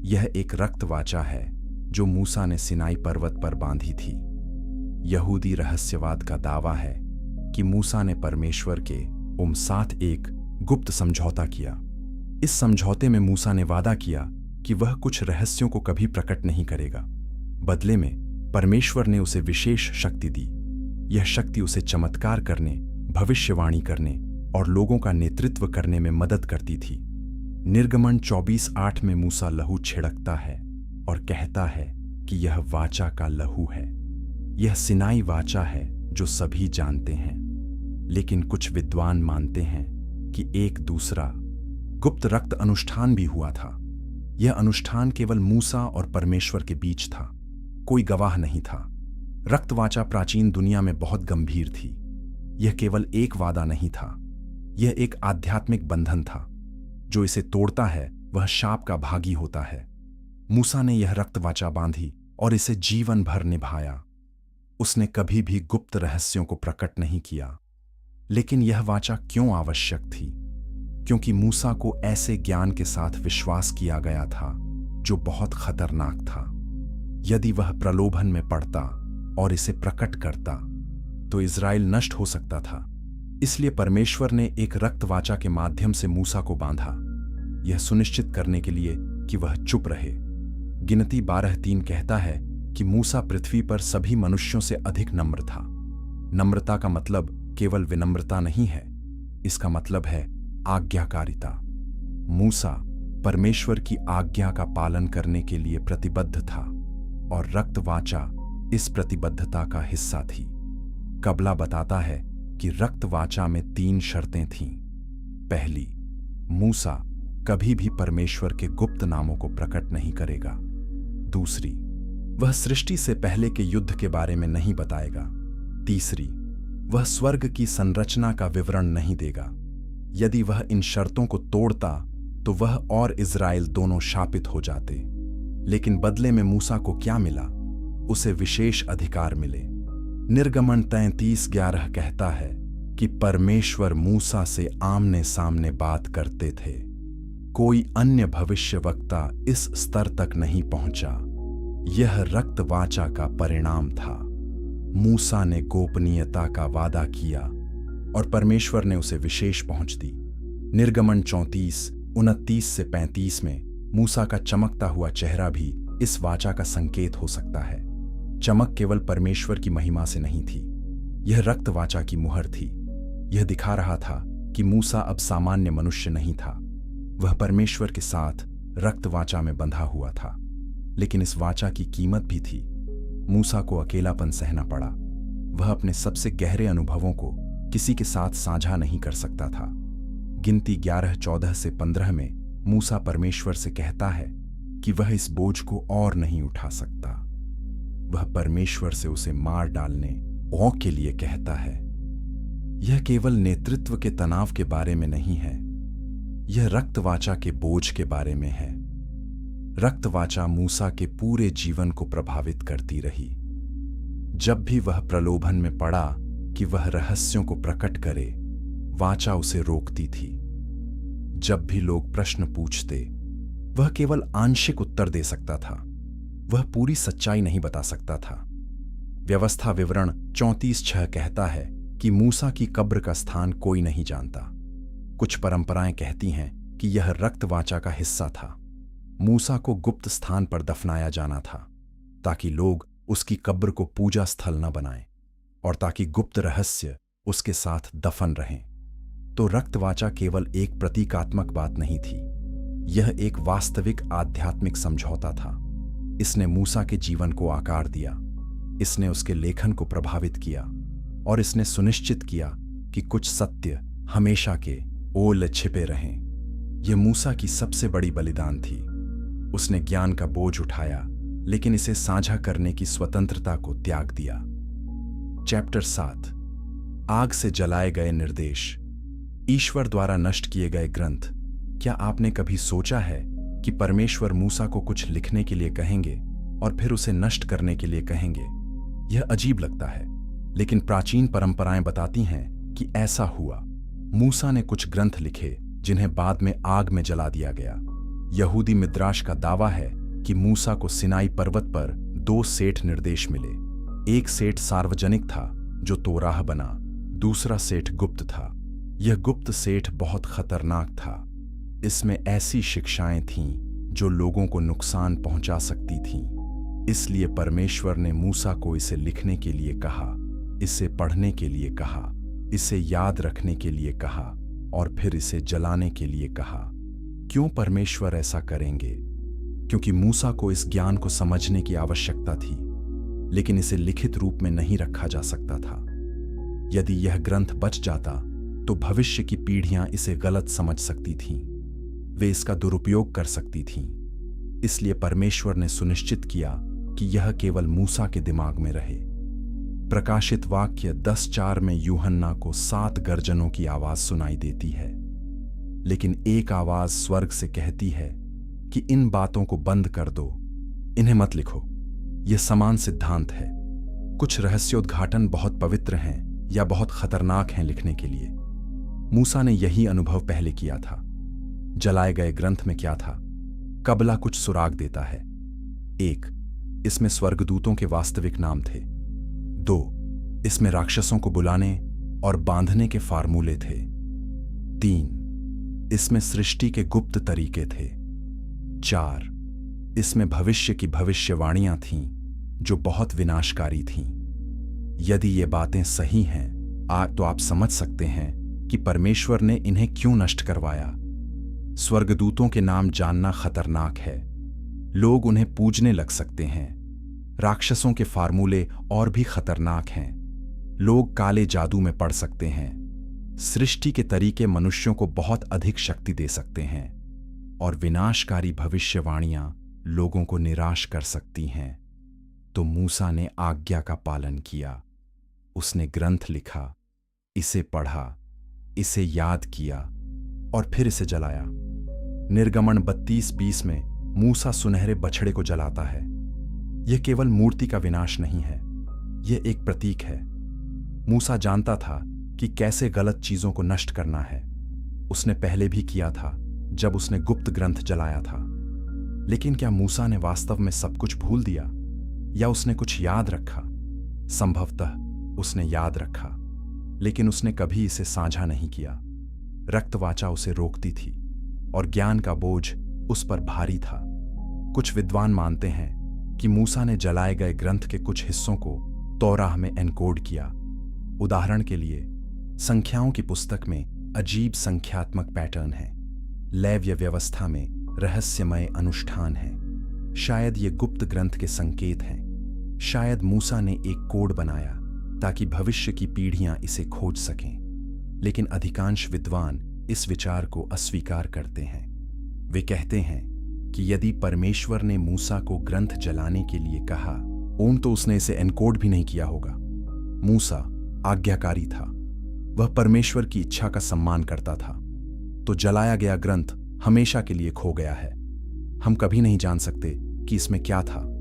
यह एक रक्त वाचा है जो मूसा ने सिनाई पर्वत पर बांधी थी। यहूदी रहस्यवाद का दावा है कि मूसा ने परमेश्वर के साथ एक गुप्त समझौता किया। इस समझौते में मूसा ने वादा किया कि वह कुछ रहस्यों को कभी प्रकट नहीं करेगा। बदले में परमेश्वर ने उसे विशेष शक्ति दी। यह शक्ति उसे चमत्कार करने, भविष्यवाणी करने और लोगों का नेतृत्व करने में मदद करती थी। निर्गमन 24:8 में मूसा लहू छिड़कता है और कहता है कि यह वाचा का लहू है। यह सिनाई वाचा है जो सभी जानते हैं, लेकिन कुछ विद्वान मानते हैं कि एक दूसरा गुप्त रक्त अनुष्ठान भी हुआ था। यह अनुष्ठान केवल मूसा और परमेश्वर के बीच था, कोई गवाह नहीं था। रक्तवाचा प्राचीन दुनिया में बहुत गंभीर थी। यह केवल एक वादा नहीं था, यह एक आध्यात्मिक बंधन था। जो इसे तोड़ता है वह शाप का भागी होता है। मूसा ने यह रक्तवाचा बांधी और इसे जीवन भर निभाया। उसने कभी भी गुप्त रहस्यों को प्रकट नहीं किया। लेकिन यह वाचा क्यों आवश्यक थी? क्योंकि मूसा को ऐसे ज्ञान के साथ विश्वास किया गया था जो बहुत खतरनाक था। यदि वह प्रलोभन में पड़ता और इसे प्रकट करता तो इज़राइल नष्ट हो सकता था। इसलिए परमेश्वर ने एक रक्त वाचा के माध्यम से मूसा को बांधा, यह सुनिश्चित करने के लिए कि वह चुप रहे। गिनती 12:3 कहता है कि मूसा पृथ्वी पर सभी मनुष्यों से अधिक नम्र था। नम्रता का मतलब केवल विनम्रता नहीं है, इसका मतलब है आज्ञाकारिता। मूसा परमेश्वर की आज्ञा का पालन करने के लिए प्रतिबद्ध था और रक्त वाचा इस प्रतिबद्धता का हिस्सा थी। कबला बताता है कि रक्त वाचा में 3 शर्तें थीं। पहली, मूसा कभी भी परमेश्वर के गुप्त नामों को प्रकट नहीं करेगा। दूसरी, वह सृष्टि से पहले के युद्ध के बारे में नहीं बताएगा। तीसरी, वह स्वर्ग की संरचना का विवरण नहीं देगा। यदि वह इन शर्तों को तोड़ता तो वह और इज़राइल दोनों शापित हो जाते। लेकिन बदले में मूसा को क्या मिला? उसे विशेष अधिकार मिले। निर्गमन 33:11 कहता है कि परमेश्वर मूसा से आमने सामने बात करते थे। कोई अन्य भविष्यवक्ता इस स्तर तक नहीं पहुंचा। यह रक्त वाचा का परिणाम था। मूसा ने गोपनीयता का वादा किया और परमेश्वर ने उसे विशेष पहुंच दी। निर्गमन 34:29-35 में मूसा का चमकता हुआ चेहरा भी इस वाचा का संकेत हो सकता है। चमक केवल परमेश्वर की महिमा से नहीं थी, यह रक्त वाचा की मुहर थी। यह दिखा रहा था कि मूसा अब सामान्य मनुष्य नहीं था, वह परमेश्वर के साथ रक्त वाचा में बंधा हुआ था। लेकिन इस वाचा की कीमत भी थी। मूसा को अकेलापन सहना पड़ा। वह अपने सबसे गहरे अनुभवों को किसी के साथ साझा नहीं कर सकता था। गिनती 11:14-15 में मूसा परमेश्वर से कहता है कि वह इस बोझ को और नहीं उठा सकता। वह परमेश्वर से उसे मार डालने औ के लिए कहता है। यह केवल नेतृत्व के तनाव के बारे में नहीं है, यह रक्तवाचा के बोझ के बारे में है। रक्तवाचा मूसा के पूरे जीवन को प्रभावित करती रही। जब भी वह प्रलोभन में पड़ा कि वह रहस्यों को प्रकट करे, वाचा उसे रोकती थी। जब भी लोग प्रश्न पूछते, वह केवल आंशिक उत्तर दे सकता था। वह पूरी सच्चाई नहीं बता सकता था। व्यवस्था विवरण 34:6 कहता है कि मूसा की कब्र का स्थान कोई नहीं जानता। कुछ परंपराएं कहती हैं कि यह रक्तवाचा का हिस्सा था। मूसा को गुप्त स्थान पर दफनाया जाना था ताकि लोग उसकी कब्र को पूजा स्थल न बनाएं और ताकि गुप्त रहस्य उसके साथ दफन रहें। तो रक्तवाचा केवल एक प्रतीकात्मक बात नहीं थी, यह एक वास्तविक आध्यात्मिक समझौता था। इसने मूसा के जीवन को आकार दिया, इसने उसके लेखन को प्रभावित किया और इसने सुनिश्चित किया कि कुछ सत्य हमेशा के ओले छिपे रहें। यह मूसा की सबसे बड़ी बलिदान थी। उसने ज्ञान का बोझ उठाया लेकिन इसे साझा करने की स्वतंत्रता को त्याग दिया। चैप्टर 7, आग से जलाए गए निर्देश। ईश्वर द्वारा नष्ट किए गए ग्रंथ। क्या आपने कभी सोचा है कि परमेश्वर मूसा को कुछ लिखने के लिए कहेंगे और फिर उसे नष्ट करने के लिए कहेंगे? यह अजीब लगता है, लेकिन प्राचीन परंपराएं बताती हैं कि ऐसा हुआ। मूसा ने कुछ ग्रंथ लिखे जिन्हें बाद में आग में जला दिया गया। यहूदी मिद्राश का दावा है कि मूसा को सिनाई पर्वत पर 2 सेठ निर्देश मिले। एक सेठ सार्वजनिक था जो तोराह बना, दूसरा सेठ गुप्त था। यह गुप्त सेठ बहुत खतरनाक था। इसमें ऐसी शिक्षाएं थीं जो लोगों को नुकसान पहुंचा सकती थीं। इसलिए परमेश्वर ने मूसा को इसे लिखने के लिए कहा, इसे पढ़ने के लिए कहा, इसे याद रखने के लिए कहा और फिर इसे जलाने के लिए कहा। क्यों परमेश्वर ऐसा करेंगे? क्योंकि मूसा को इस ज्ञान को समझने की आवश्यकता थी, लेकिन इसे लिखित रूप में नहीं रखा जा सकता था। यदि यह ग्रंथ बच जाता तो भविष्य की पीढ़ियां इसे गलत समझ सकती थीं, वे इसका दुरुपयोग कर सकती थीं। इसलिए परमेश्वर ने सुनिश्चित किया कि यह केवल मूसा के दिमाग में रहे। प्रकाशित वाक्य 10:4 में यूहन्ना को 7 गर्जनों की आवाज सुनाई देती है, लेकिन एक आवाज स्वर्ग से कहती है कि इन बातों को बंद कर दो, इन्हें मत लिखो। यह समान सिद्धांत है। कुछ रहस्योद्घाटन बहुत पवित्र हैं या बहुत खतरनाक हैं लिखने के लिए। मूसा ने यही अनुभव पहले किया था। जलाए गए ग्रंथ में क्या था? कबला कुछ सुराग देता है। 1, इसमें स्वर्गदूतों के वास्तविक नाम थे। 2, इसमें राक्षसों को बुलाने और बांधने के फार्मूले थे। 3, इसमें सृष्टि के गुप्त तरीके थे। 4, इसमें भविष्य की भविष्यवाणियां थीं जो बहुत विनाशकारी थीं। यदि ये बातें सही हैं तो आप समझ सकते हैं कि परमेश्वर ने इन्हें क्यों नष्ट करवाया। स्वर्गदूतों के नाम जानना खतरनाक है। लोग उन्हें पूजने लग सकते हैं। राक्षसों के फार्मूले और भी खतरनाक हैं। लोग काले जादू में पड़ सकते हैं। सृष्टि के तरीके मनुष्यों को बहुत अधिक शक्ति दे सकते हैं और विनाशकारी भविष्यवाणियां लोगों को निराश कर सकती हैं। तो मूसा ने आज्ञा का पालन किया। उसने ग्रंथ लिखा, इसे पढ़ा, इसे याद किया और फिर इसे जलाया। निर्गमन 32:20 में मूसा सुनहरे बछड़े को जलाता है। यह केवल मूर्ति का विनाश नहीं है, यह एक प्रतीक है। मूसा जानता था कि कैसे गलत चीजों को नष्ट करना है। उसने पहले भी किया था जब उसने गुप्त ग्रंथ जलाया था। लेकिन क्या मूसा ने वास्तव में सब कुछ भूल दिया या उसने कुछ याद रखा? संभवतः उसने याद रखा, लेकिन उसने कभी इसे साझा नहीं किया। रक्तवाचा उसे रोकती थी और ज्ञान का बोझ उस पर भारी था। कुछ विद्वान मानते हैं कि मूसा ने जलाए गए ग्रंथ के कुछ हिस्सों को तौराह में एनकोड किया। उदाहरण के लिए, संख्याओं की पुस्तक में अजीब संख्यात्मक पैटर्न है। लेव्य व्यवस्था में रहस्यमय अनुष्ठान है। शायद ये गुप्त ग्रंथ के संकेत हैं। शायद मूसा ने एक कोड बनाया ताकि भविष्य की पीढ़ियां इसे खोज सकें। लेकिन अधिकांश विद्वान इस विचार को अस्वीकार करते हैं। वे कहते हैं कि यदि परमेश्वर ने मूसा को ग्रंथ जलाने के लिए कहा, तो उसने इसे एनकोड भी नहीं किया होगा। मूसा आज्ञाकारी था। वह परमेश्वर की इच्छा का सम्मान करता था। तो जलाया गया ग्रंथ हमेशा के लिए खो गया है। हम कभी नहीं जान सकते कि इसमें क्या था।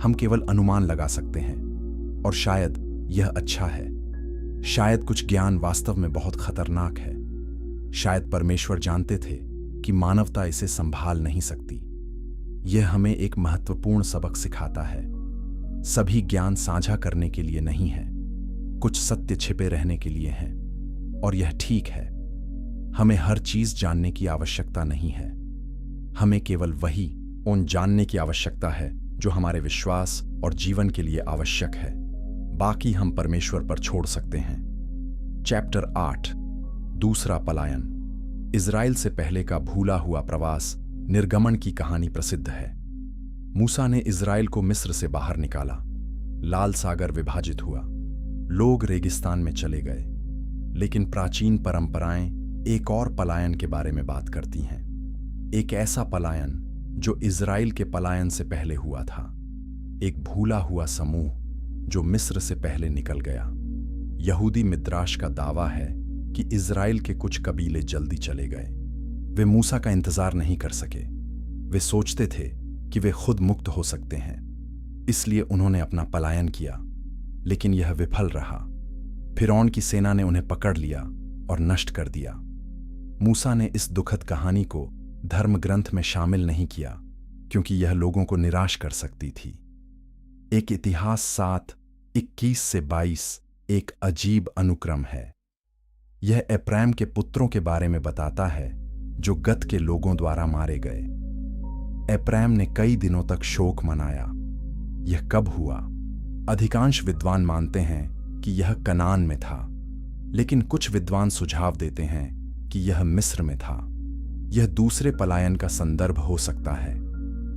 हम केवल अनुमान लगा सकते हैं और शायद यह अच्छा है। शायद कुछ ज्ञान वास्तव में बहुत खतरनाक है। शायद परमेश्वर जानते थे कि मानवता इसे संभाल नहीं सकती। यह हमें एक महत्वपूर्ण सबक सिखाता है। सभी ज्ञान साझा करने के लिए नहीं है, कुछ सत्य छिपे रहने के लिए हैं, और यह ठीक है। हमें हर चीज जानने की आवश्यकता नहीं है। हमें केवल वही जानने की आवश्यकता है जो हमारे विश्वास और जीवन के लिए आवश्यक है। बाकी हम परमेश्वर पर छोड़ सकते हैं। चैप्टर 8, दूसरा पलायन। इजराइल से पहले का भूला हुआ प्रवास निर्गमन की कहानी प्रसिद्ध है। मूसा ने इजराइल को मिस्र से बाहर निकाला। लाल सागर विभाजित हुआ। लोग रेगिस्तान में चले गए। लेकिन प्राचीन परंपराएं एक और पलायन के बारे में बात करती हैं। एक ऐसा पलायन जो इजराइल के पलायन से पहले हुआ था। एक भूला हुआ समूह जो मिस्र से पहले निकल गया। यहूदी मिद्राश का दावा है कि इजराइल के कुछ कबीले जल्दी चले गए। वे मूसा का इंतजार नहीं कर सके। वे सोचते थे कि वे खुद मुक्त हो सकते हैं, इसलिए उन्होंने अपना पलायन किया। लेकिन यह विफल रहा। फिरौन की सेना ने उन्हें पकड़ लिया और नष्ट कर दिया। मूसा ने इस दुखद कहानी को धर्म ग्रंथ में शामिल नहीं किया क्योंकि यह लोगों को निराश कर सकती थी। एक इतिहास 7:21-22 एक अजीब अनुक्रम है। यह एप्रैम के पुत्रों के बारे में बताता है जो गत के लोगों द्वारा मारे गए। एप्रैम ने कई दिनों तक शोक मनाया। यह कब हुआ? अधिकांश विद्वान मानते हैं कि यह कनान में था, लेकिन कुछ विद्वान सुझाव देते हैं कि यह मिस्र में था। यह दूसरे पलायन का संदर्भ हो सकता है।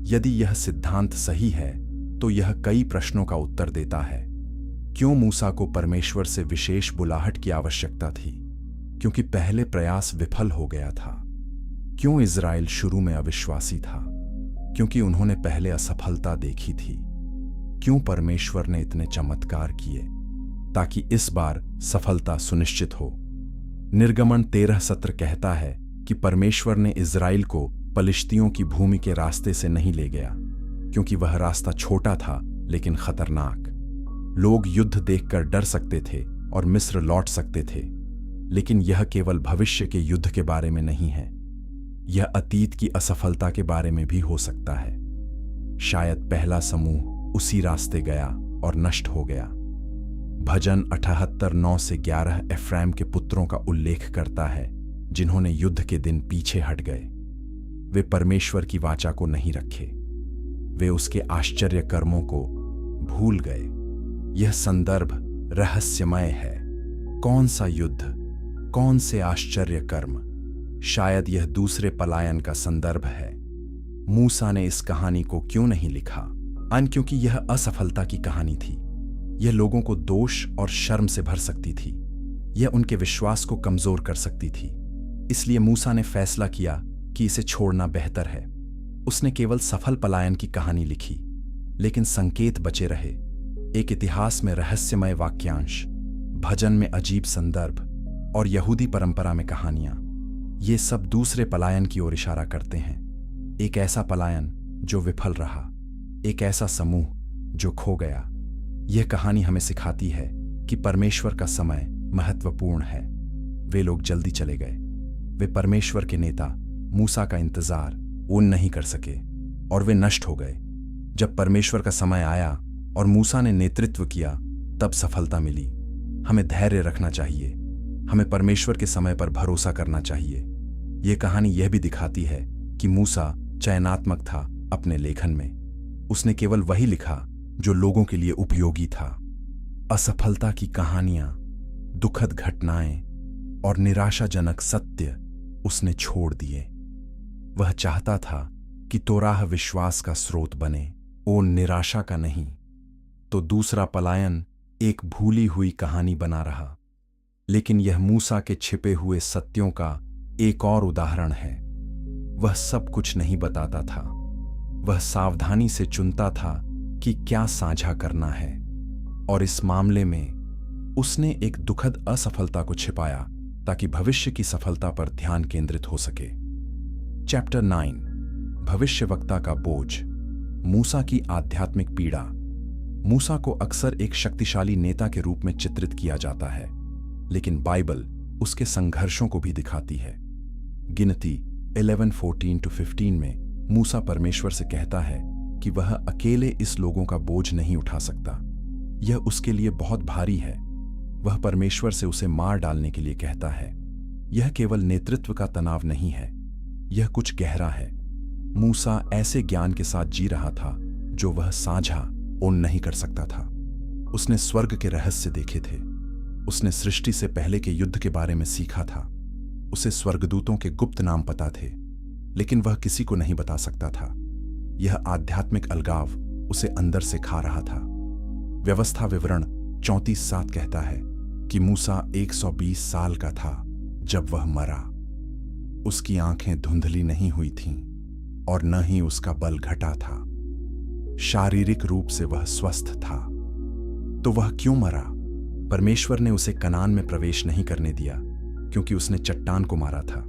यदि यह सिद्धांत सही है तो यह कई प्रश्नों का उत्तर देता है। क्यों मूसा को परमेश्वर से विशेष बुलाहट की आवश्यकता थी? क्योंकि पहले प्रयास विफल हो गया था। क्यों इजराइल शुरू में अविश्वासी था? क्योंकि उन्होंने पहले असफलता देखी थी। क्यों परमेश्वर ने इतने चमत्कार किए ताकि इस बार सफलता सुनिश्चित हो? निर्गमन 13 सत्र कहता है कि परमेश्वर ने इजराइल को पलिश्तियों की भूमि के रास्ते से नहीं ले गया क्योंकि वह रास्ता छोटा था लेकिन खतरनाक। लोग युद्ध देखकर डर सकते थे और मिस्र लौट सकते थे, लेकिन यह केवल भविष्य के युद्ध के बारे में नहीं है। यह अतीत की असफलता के बारे में भी हो सकता है। शायद पहला समूह उसी रास्ते गया और नष्ट हो गया। भजन 78:9 से 11 एफ्राइम के पुत्रों का उल्लेख करता है, जिन्होंने युद्ध के दिन पीछे हट गए। वे परमेश्वर की वाचा को नहीं रखे, वे उसके आश्चर्य कर्मों को भूल गए। यह संदर्भ रहस्यमय है। कौन सा युद्ध, कौन से आश्चर्य कर्म? शायद यह दूसरे पलायन का संदर्भ है। मूसा ने इस कहानी को क्यों नहीं लिखा? क्योंकि यह असफलता की कहानी थी। यह लोगों को दोष और शर्म से भर सकती थी। यह उनके विश्वास को कमजोर कर सकती थी। इसलिए मूसा ने फैसला किया कि इसे छोड़ना बेहतर है। उसने केवल सफल पलायन की कहानी लिखी, लेकिन संकेत बचे रहे। एक इतिहास में रहस्यमय वाक्यांश, भजन में अजीब संदर्भ और यहूदी परंपरा में कहानियां, ये सब दूसरे पलायन की ओर इशारा करते हैं। एक ऐसा पलायन जो विफल रहा, एक ऐसा समूह जो खो गया। यह कहानी हमें सिखाती है कि परमेश्वर का समय महत्वपूर्ण है। वे लोग जल्दी चले गए। वे परमेश्वर के नेता मूसा का इंतजार नहीं कर सके और वे नष्ट हो गए। जब परमेश्वर का समय आया और मूसा ने नेतृत्व किया, तब सफलता मिली। हमें धैर्य रखना चाहिए। हमें परमेश्वर के समय पर भरोसा करना चाहिए। यह कहानी यह भी दिखाती है कि मूसा चयनात्मक था अपने लेखन में। उसने केवल वही लिखा जो लोगों के लिए उपयोगी था। असफलता की कहानियां, दुखद घटनाएं और निराशाजनक सत्य उसने छोड़ दिए। वह चाहता था कि तोराह विश्वास का स्रोत बने, निराशा का नहीं। तो दूसरा पलायन एक भूली हुई कहानी बना रहा। लेकिन यह मूसा के छिपे हुए सत्यों का एक और उदाहरण है। वह सब कुछ नहीं बताता था। वह सावधानी से चुनता था कि क्या साझा करना है, और इस मामले में उसने एक दुखद असफलता को छिपाया ताकि भविष्य की सफलता पर ध्यान केंद्रित हो सके। चैप्टर 9, भविष्यवक्ता का बोझ। मूसा की आध्यात्मिक पीड़ा। मूसा को अक्सर एक शक्तिशाली नेता के रूप में चित्रित किया जाता है, लेकिन बाइबल उसके संघर्षों को भी दिखाती है। गिनती 11:14-15 में मूसा परमेश्वर से कहता है कि वह अकेले इस लोगों का बोझ नहीं उठा सकता। यह उसके लिए बहुत भारी है। वह परमेश्वर से उसे मार डालने के लिए कहता है। यह केवल नेतृत्व का तनाव नहीं है, यह कुछ गहरा है। मूसा ऐसे ज्ञान के साथ जी रहा था जो वह साझा नहीं कर सकता था। उसने स्वर्ग के रहस्य देखे थे। उसने सृष्टि से पहले के युद्ध के बारे में सीखा था। उसे स्वर्गदूतों के गुप्त नाम पता थे, लेकिन वह किसी को नहीं बता सकता था। यह आध्यात्मिक अलगाव उसे अंदर से खा रहा था। व्यवस्था विवरण 34:7 कहता है कि मूसा 120 साल का था जब वह मरा। उसकी आंखें धुंधली नहीं हुई थीं और न ही उसका बल घटा था। शारीरिक रूप से वह स्वस्थ था। तो वह क्यों मरा? परमेश्वर ने उसे कनान में प्रवेश नहीं करने दिया क्योंकि उसने चट्टान को मारा था।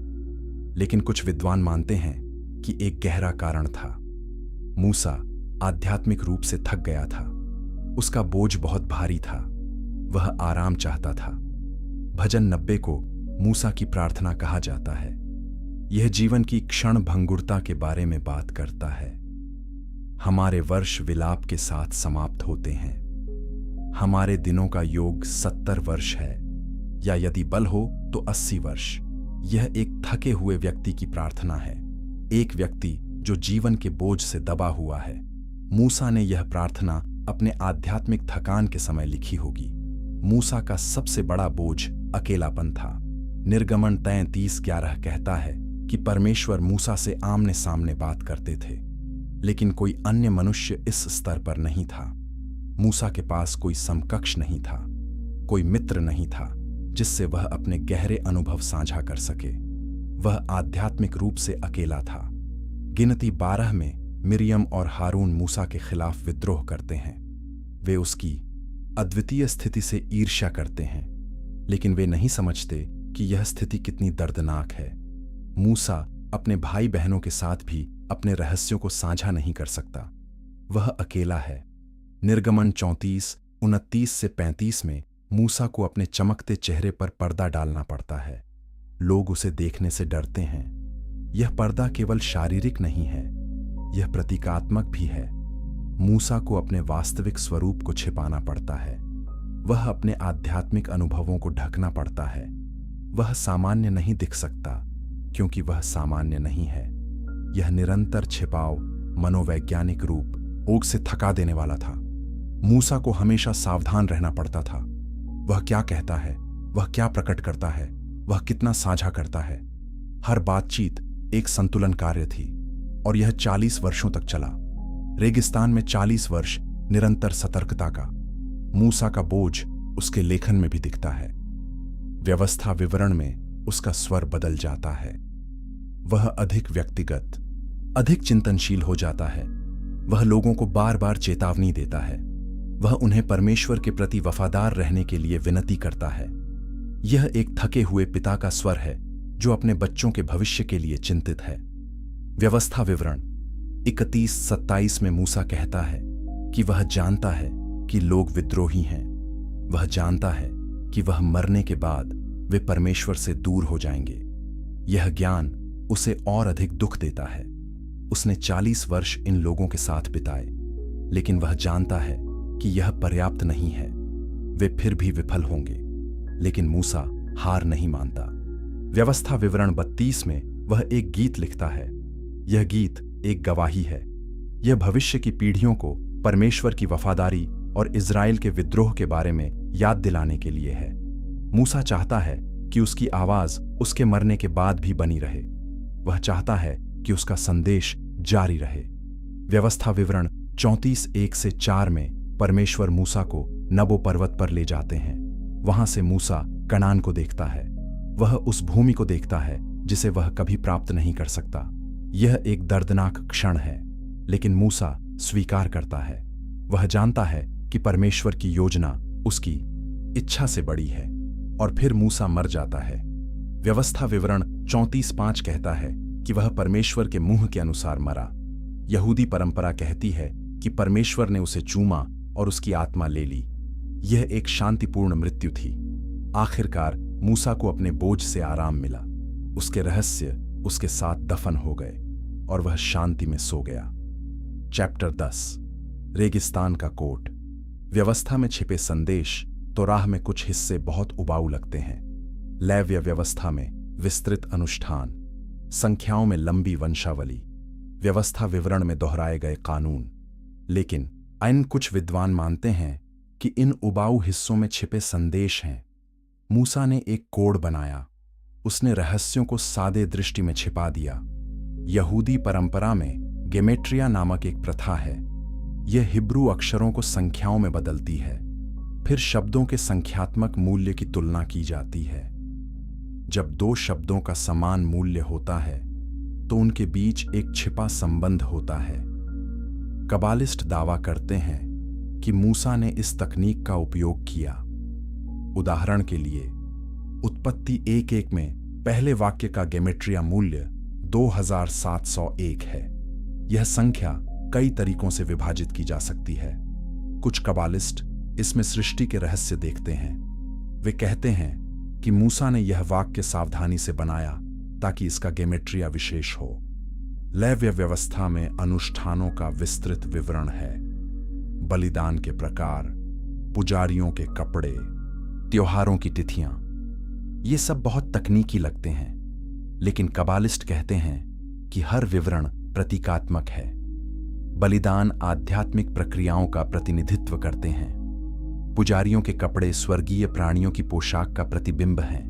लेकिन कुछ विद्वान मानते हैं कि एक गहरा कारण था। मूसा आध्यात्मिक रूप से थक गया था। उसका बोझ बहुत भारी था। वह आराम चाहता था। भजन 90 को मूसा की प्रार्थना कहा जाता है। यह जीवन की क्षण भंगुरता के बारे में बात करता है। हमारे वर्ष विलाप के साथ समाप्त होते हैं। हमारे दिनों का योग 70 वर्ष है, या यदि बल हो तो 80 वर्ष। यह एक थके हुए व्यक्ति की प्रार्थना है, एक व्यक्ति जो जीवन के बोझ से दबा हुआ है। मूसा ने यह प्रार्थना अपने आध्यात्मिक थकान के समय लिखी होगी। मूसा का सबसे बड़ा बोझ अकेलापन था। निर्गमन 33:11 कहता है कि परमेश्वर मूसा से आमने सामने बात करते थे, लेकिन कोई अन्य मनुष्य इस स्तर पर नहीं था। मूसा के पास कोई समकक्ष नहीं था, कोई मित्र नहीं था जिससे वह अपने गहरे अनुभव साझा कर सके। वह आध्यात्मिक रूप से अकेला था। गिनती 12 में मिरियम और हारून मूसा के खिलाफ विद्रोह करते हैं। वे उसकी अद्वितीय स्थिति से ईर्ष्या करते हैं, लेकिन वे नहीं समझते कि यह स्थिति कितनी दर्दनाक है। मूसा अपने भाई बहनों के साथ भी अपने रहस्यों को साझा नहीं कर सकता। वह अकेला है। निर्गमन 34 29 से 35 में मूसा को अपने चमकते चेहरे पर पर्दा डालना पड़ता है। लोग उसे देखने से डरते हैं। यह पर्दा केवल शारीरिक नहीं है, यह प्रतीकात्मक भी है। मूसा को अपने वास्तविक स्वरूप को छिपाना पड़ता है। वह अपने आध्यात्मिक अनुभवों को ढकना पड़ता है। वह सामान्य नहीं दिख सकता क्योंकि वह सामान्य नहीं है। यह निरंतर छिपाव मनोवैज्ञानिक रूप ओक से थका देने वाला था। मूसा को हमेशा सावधान रहना पड़ता था। वह क्या कहता है, वह क्या प्रकट करता है, वह कितना साझा करता है। हर बातचीत एक संतुलन कार्य थी और यह 40 वर्षों तक चला। रेगिस्तान में 40 वर्ष निरंतर सतर्कता का। मूसा का बोझ उसके लेखन में भी दिखता है। व्यवस्था विवरण में उसका स्वर बदल जाता है। वह अधिक व्यक्तिगत, अधिक चिंतनशील हो जाता है। वह लोगों को बार बार चेतावनी देता है। वह उन्हें परमेश्वर के प्रति वफादार रहने के लिए विनती करता है। यह एक थके हुए पिता का स्वर है जो अपने बच्चों के भविष्य के लिए चिंतित है। व्यवस्था विवरण 31-27 में मूसा कहता है कि वह जानता है कि लोग विद्रोही हैं। वह जानता है कि वह मरने के बाद वे परमेश्वर से दूर हो जाएंगे। यह ज्ञान उसे और अधिक दुख देता है। उसने 40 वर्ष इन लोगों के साथ बिताए, लेकिन वह जानता है कि यह पर्याप्त नहीं है। वे फिर भी विफल होंगे, लेकिन मूसा हार नहीं मानता। व्यवस्था विवरण 32 में वह एक गीत लिखता है। यह गीत एक गवाही है। यह भविष्य की पीढ़ियों को परमेश्वर की वफादारी और इज़राइल के विद्रोह के बारे में याद दिलाने के लिए है। मूसा चाहता है कि उसकी आवाज उसके मरने के बाद भी बनी रहे। वह चाहता है कि उसका संदेश जारी रहे। व्यवस्था विवरण 34:1-4 में परमेश्वर मूसा को नबो पर्वत पर ले जाते हैं। वहां से मूसा कनान को देखता है। वह उस भूमि को देखता है जिसे वह कभी प्राप्त नहीं कर सकता। यह एक दर्दनाक क्षण है, लेकिन मूसा स्वीकार करता है। वह जानता है कि परमेश्वर की योजना उसकी इच्छा से बड़ी है। और फिर मूसा मर जाता है। व्यवस्था विवरण 34:5 कहता है कि वह परमेश्वर के मुंह के अनुसार मरा। यहूदी परंपरा कहती है कि परमेश्वर ने उसे चूमा और उसकी आत्मा ले ली। यह एक शांतिपूर्ण मृत्यु थी। आखिरकार मूसा को अपने बोझ से आराम मिला। उसके रहस्य उसके साथ दफन हो गए और वह शांति में सो गया। चैप्टर 10 रेगिस्तान का कोट। व्यवस्था में छिपे संदेश तोराह में कुछ हिस्से बहुत उबाऊ लगते हैं। लेव्य व्यवस्था में विस्तृत अनुष्ठान, संख्याओं में लंबी वंशावली, व्यवस्था विवरण में दोहराए गए कानून। लेकिन अन्य कुछ विद्वान मानते हैं कि इन उबाऊ हिस्सों में छिपे संदेश हैं। मूसा ने एक कोड बनाया। उसने रहस्यों को सादे दृष्टि में छिपा दिया। यहूदी परंपरा में गेमेट्रिया नामक एक प्रथा है। यह हिब्रू अक्षरों को संख्याओं में बदलती है। फिर शब्दों के संख्यात्मक मूल्य की तुलना की जाती है। जब दो शब्दों का समान मूल्य होता है तो उनके बीच एक छिपा संबंध होता है। कबालिस्ट दावा करते हैं कि मूसा ने इस तकनीक का उपयोग किया। उदाहरण के लिए उत्पत्ति 1:1 में पहले वाक्य का गेमेट्रिया मूल्य 2701 है। यह संख्या कई तरीकों से विभाजित की जा सकती है। कुछ कबालिस्ट इसमें सृष्टि के रहस्य देखते हैं। वे कहते हैं कि मूसा ने यह वाक्य सावधानी से बनाया ताकि इसका गेमेट्रिया विशेष हो। लेव्य व्यवस्था में अनुष्ठानों का विस्तृत विवरण है। बलिदान के प्रकार, पुजारियों के कपड़े, त्योहारों की तिथियां, ये सब बहुत तकनीकी लगते हैं। लेकिन कबालिस्ट कहते हैं कि हर विवरण प्रतीकात्मक है। बलिदान आध्यात्मिक प्रक्रियाओं का प्रतिनिधित्व करते हैं। पुजारियों के कपड़े स्वर्गीय प्राणियों की पोशाक का प्रतिबिंब हैं।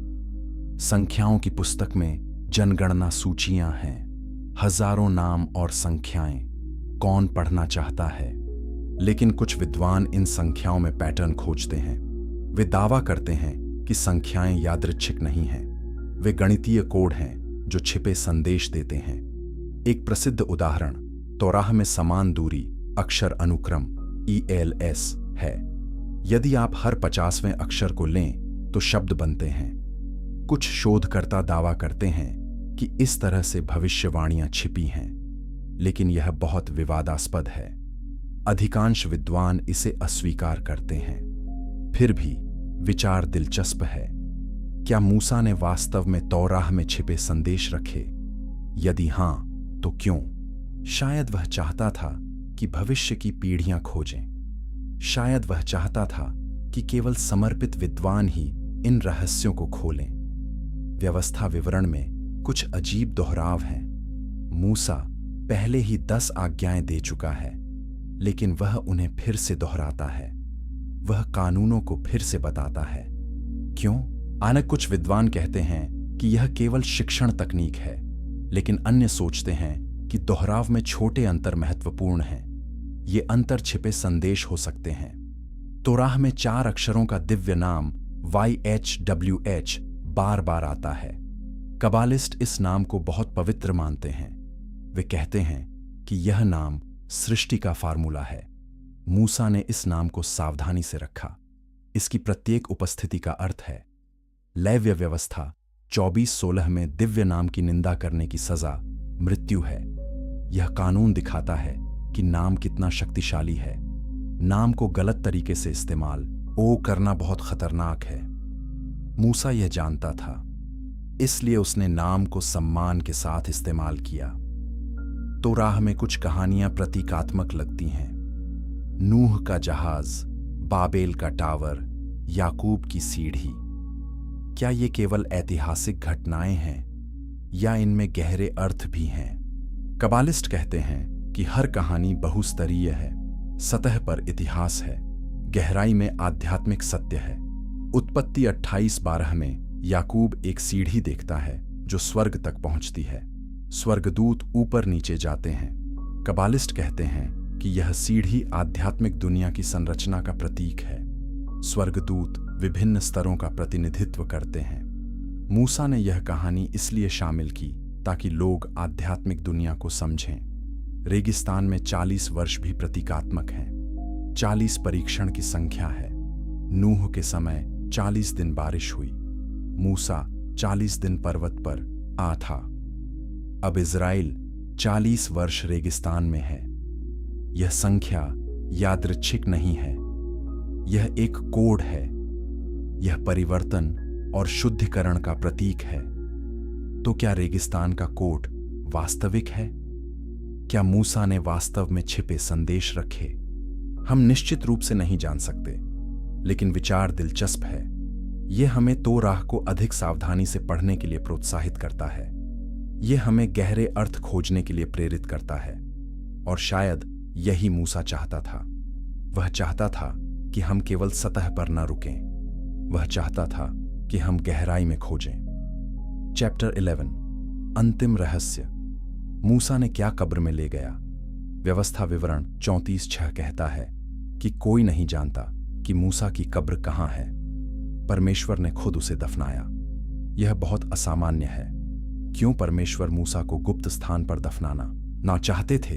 संख्याओं की पुस्तक में जनगणना सूचियां हैं। हजारों नाम और संख्याएं। कौन पढ़ना चाहता है? लेकिन कुछ विद्वान इन संख्याओं में पैटर्न खोजते हैं। वे दावा करते हैं कि संख्याएं यादृच्छिक नहीं हैं। वे गणितीय कोड हैं जो छिपे संदेश देते हैं। एक प्रसिद्ध उदाहरण तोराह में समान दूरी अक्षर अनुक्रम ELS है। यदि आप हर 50वें अक्षर को लें तो शब्द बनते हैं। कुछ शोधकर्ता दावा करते हैं कि इस तरह से भविष्यवाणियां छिपी हैं, लेकिन यह बहुत विवादास्पद है। अधिकांश विद्वान इसे अस्वीकार करते हैं। फिर भी विचार दिलचस्प है। क्या मूसा ने वास्तव में तौराह में छिपे संदेश रखे? यदि हां, तो क्यों? शायद वह चाहता था कि भविष्य की पीढ़ियां खोजें। शायद वह चाहता था कि केवल समर्पित विद्वान ही इन रहस्यों को खोलें। व्यवस्था विवरण में कुछ अजीब दोहराव हैं। मूसा पहले ही 10 आज्ञाएं दे चुका है, लेकिन वह उन्हें फिर से दोहराता है। वह कानूनों को फिर से बताता है। क्यों? कुछ विद्वान कहते हैं कि यह केवल शिक्षण तकनीक है, लेकिन अन्य सोचते हैं कि दोहराव में छोटे अंतर महत्वपूर्ण हैं। ये अंतर छिपे संदेश हो सकते हैं। तौराह में 4 अक्षरों का दिव्य नाम YHWH बार बार आता है। कबालिस्ट इस नाम को बहुत पवित्र मानते हैं। वे कहते हैं कि यह नाम सृष्टि का फार्मूला है। मूसा ने इस नाम को सावधानी से रखा। इसकी प्रत्येक उपस्थिति का अर्थ है। लेव्य व्यवस्था 24:16 में दिव्य नाम की निंदा करने की सजा मृत्यु है। यह कानून दिखाता है कि नाम कितना शक्तिशाली है। नाम को गलत तरीके से इस्तेमाल करना बहुत खतरनाक है। मूसा यह जानता था, इसलिए उसने नाम को सम्मान के साथ इस्तेमाल किया। तौराह में कुछ कहानियां प्रतीकात्मक लगती हैं। नूह का जहाज, बाबेल का टावर, याकूब की सीढ़ी। क्या ये केवल ऐतिहासिक घटनाएं हैं या इनमें गहरे अर्थ भी हैं? कबालिस्ट कहते हैं कि हर कहानी बहुस्तरीय है। सतह पर इतिहास है, गहराई में आध्यात्मिक सत्य है। उत्पत्ति 28:12 में याकूब एक सीढ़ी देखता है जो स्वर्ग तक पहुंचती है। स्वर्गदूत ऊपर नीचे जाते हैं। कबालिस्ट कहते हैं कि यह सीढ़ी आध्यात्मिक दुनिया की संरचना का प्रतीक है। स्वर्गदूत विभिन्न स्तरों का प्रतिनिधित्व करते हैं। मूसा ने यह कहानी इसलिए शामिल की ताकि लोग आध्यात्मिक दुनिया को समझें। रेगिस्तान में 40 वर्ष भी प्रतीकात्मक हैं। 40 परीक्षण की संख्या है। नूह के समय 40 दिन बारिश हुई। मूसा 40 दिन पर्वत पर था। अब इज़राइल 40 वर्ष रेगिस्तान में है। यह संख्या यादृच्छिक नहीं है। यह एक कोड है। यह परिवर्तन और शुद्धिकरण का प्रतीक है। तो क्या रेगिस्तान का कोड वास्तविक है? क्या मूसा ने वास्तव में छिपे संदेश रखे? हम निश्चित रूप से नहीं जान सकते, लेकिन विचार दिलचस्प है। यह हमें तौराह को अधिक सावधानी से पढ़ने के लिए प्रोत्साहित करता है। यह हमें गहरे अर्थ खोजने के लिए प्रेरित करता है। और शायद यही मूसा चाहता था। वह चाहता था कि हम केवल सतह पर न रुकें। वह चाहता था कि हम गहराई में खोजें। चैप्टर 11 अंतिम रहस्य। मूसा ने क्या कब्र में ले गया? व्यवस्था विवरण 34:6 कहता है कि कोई नहीं जानता कि मूसा की कब्र कहाँ है। परमेश्वर ने खुद उसे दफनाया। यह बहुत असामान्य है। क्यों परमेश्वर मूसा को गुप्त स्थान पर दफनाना ना चाहते थे?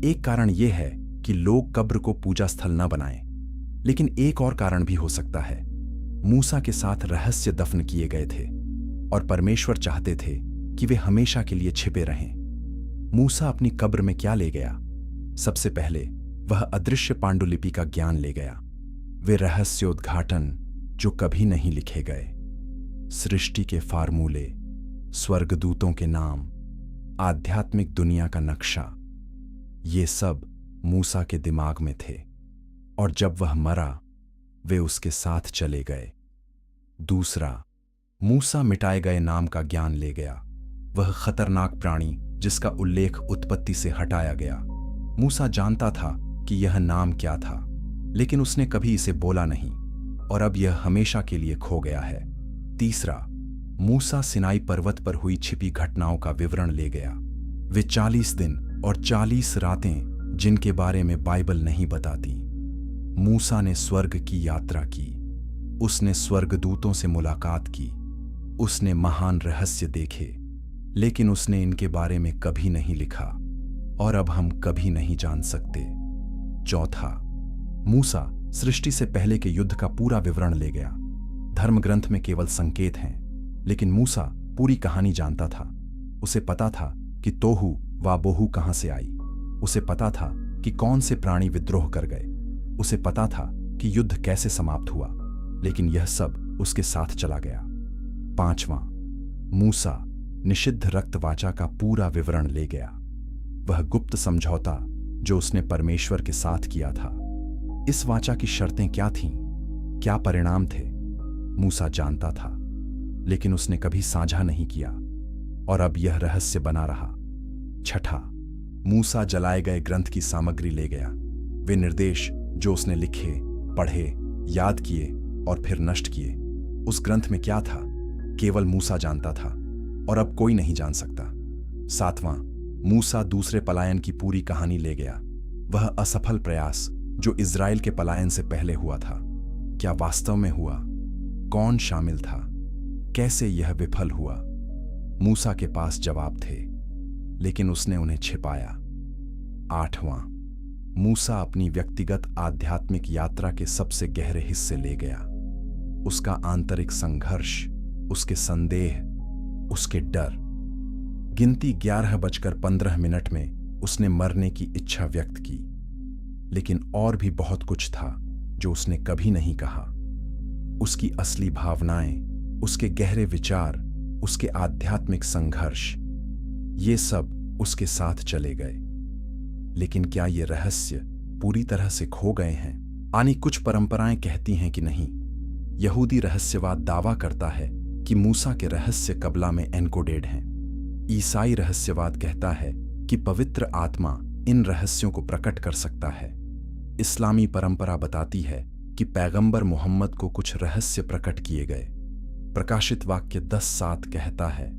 एक कारण यह है कि लोग कब्र को पूजा स्थल न बनाएं, लेकिन एक और कारण भी हो सकता है। मूसा के साथ रहस्य दफन किए गए थे और परमेश्वर चाहते थे कि वे हमेशा के लिए छिपे रहें। मूसा अपनी कब्र में क्या ले गया? सबसे पहले वह अदृश्य पांडुलिपि का ज्ञान ले गया। वे रहस्योद्घाटन जो कभी नहीं लिखे गए, सृष्टि के फार्मूले, स्वर्गदूतों के नाम, आध्यात्मिक दुनिया का नक्शा, ये सब मूसा के दिमाग में थे। और जब वह मरा, वे उसके साथ चले गए। दूसरा, मूसा मिटाए गए नाम का ज्ञान ले गया। वह खतरनाक प्राणी जिसका उल्लेख उत्पत्ति से हटाया गया। मूसा जानता था कि यह नाम क्या था, लेकिन उसने कभी इसे बोला नहीं, और अब यह हमेशा के लिए खो गया है। तीसरा, मूसा सिनाई पर्वत पर हुई छिपी घटनाओं का विवरण ले गया। वे 40 दिन और 40 रातें जिनके बारे में बाइबल नहीं बताती। मूसा ने स्वर्ग की यात्रा की। उसने स्वर्गदूतों से मुलाकात की। उसने महान रहस्य देखे, लेकिन उसने इनके बारे में कभी नहीं लिखा, और अब हम कभी नहीं जान सकते। चौथा, मूसा सृष्टि से पहले के युद्ध का पूरा विवरण ले गया। धर्मग्रंथ में केवल संकेत हैं, लेकिन मूसा पूरी कहानी जानता था। उसे पता था कि तोहू वा बोहू कहां से आई। उसे पता था कि कौन से प्राणी विद्रोह कर गए। उसे पता था कि युद्ध कैसे समाप्त हुआ, लेकिन यह सब उसके साथ चला गया। 5वां, मूसा निषिद्ध रक्त वाचा का पूरा विवरण ले गया। वह गुप्त समझौता जो उसने परमेश्वर के साथ किया था। इस वाचा की शर्तें क्या थीं, क्या परिणाम थे, मूसा जानता था, लेकिन उसने कभी साझा नहीं किया, और अब यह रहस्य बना रहा। 6, मूसा जलाए गए ग्रंथ की सामग्री ले गया। वे निर्देश जो उसने लिखे, पढ़े, याद किए और फिर नष्ट किए। उस ग्रंथ में क्या था, केवल मूसा जानता था, और अब कोई नहीं जान सकता। 7वां, मूसा दूसरे पलायन की पूरी कहानी ले गया। वह असफल प्रयास जो इज़राइल के पलायन से पहले हुआ था, क्या वास्तव में हुआ? कौन शामिल था? कैसे यह विफल हुआ? मूसा के पास जवाब थे, लेकिन उसने उन्हें छिपाया। 8वां, मूसा अपनी व्यक्तिगत आध्यात्मिक यात्रा के सबसे गहरे हिस्से ले गया। उसका आंतरिक संघर्ष, उसके संदेह, उसके डर। गिनती 11:15 में उसने मरने की इच्छा व्यक्त की, लेकिन और भी बहुत कुछ था जो उसने कभी नहीं कहा। उसकी असली भावनाएं, उसके गहरे विचार, उसके आध्यात्मिक संघर्ष, ये सब उसके साथ चले गए। लेकिन क्या ये रहस्य पूरी तरह से खो गए हैं? आनी कुछ परंपराएं कहती हैं कि नहीं। यहूदी रहस्यवाद दावा करता है कि मूसा के रहस्य कबला में एन्कोडेड हैं। ईसाई रहस्यवाद कहता है कि पवित्र आत्मा इन रहस्यों को प्रकट कर सकता है। इस्लामी परंपरा बताती है कि पैगंबर मोहम्मद को कुछ रहस्य प्रकट किए गए। प्रकाशित वाक्य 10:7 कहता है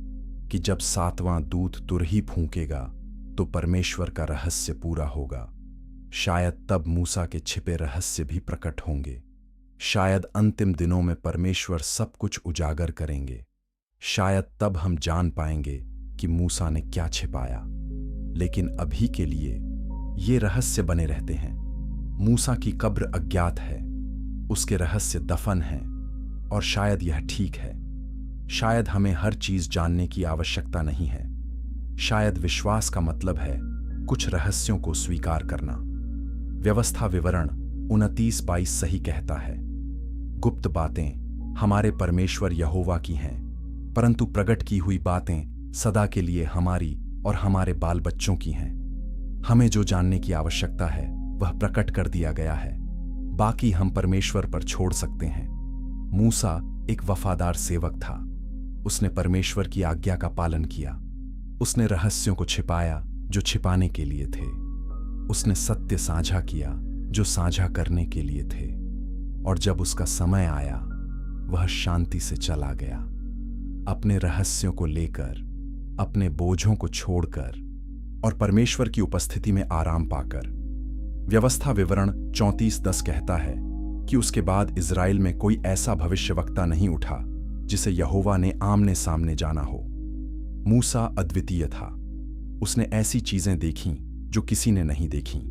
कि जब 7वां दूत तुरही फूंकेगा तो परमेश्वर का रहस्य पूरा होगा। शायद तब मूसा के छिपे रहस्य भी प्रकट होंगे। शायद अंतिम दिनों में परमेश्वर सब कुछ उजागर करेंगे। शायद तब हम जान पाएंगे कि मूसा ने क्या छिपाया। लेकिन अभी के लिए ये रहस्य बने रहते हैं। मूसा की कब्र अज्ञात है, उसके रहस्य दफन हैं, और शायद यह ठीक है। शायद हमें हर चीज जानने की आवश्यकता नहीं है। शायद विश्वास का मतलब है कुछ रहस्यों को स्वीकार करना। व्यवस्था विवरण 29:22 सही कहता है, गुप्त बातें हमारे परमेश्वर यहोवा की हैं, परंतु प्रकट की हुई बातें सदा के लिए हमारी और हमारे बाल बच्चों की हैं। हमें जो जानने की आवश्यकता है वह प्रकट कर दिया गया है, बाकी हम परमेश्वर पर छोड़ सकते हैं। मूसा एक वफादार सेवक था। उसने परमेश्वर की आज्ञा का पालन किया। उसने रहस्यों को छिपाया जो छिपाने के लिए थे। उसने सत्य साझा किया जो साझा करने के लिए थे। और जब उसका समय आया, वह शांति से चला गया, अपने रहस्यों को लेकर, अपने बोझों को छोड़कर और परमेश्वर की उपस्थिति में आराम पाकर। व्यवस्था विवरण 34:10 कहता है कि उसके बाद इज़राइल में कोई ऐसा भविष्यवक्ता नहीं उठा जिसे यहोवा ने आमने सामने जाना हो। मूसा अद्वितीय था। उसने ऐसी चीजें देखीं जो किसी ने नहीं देखीं।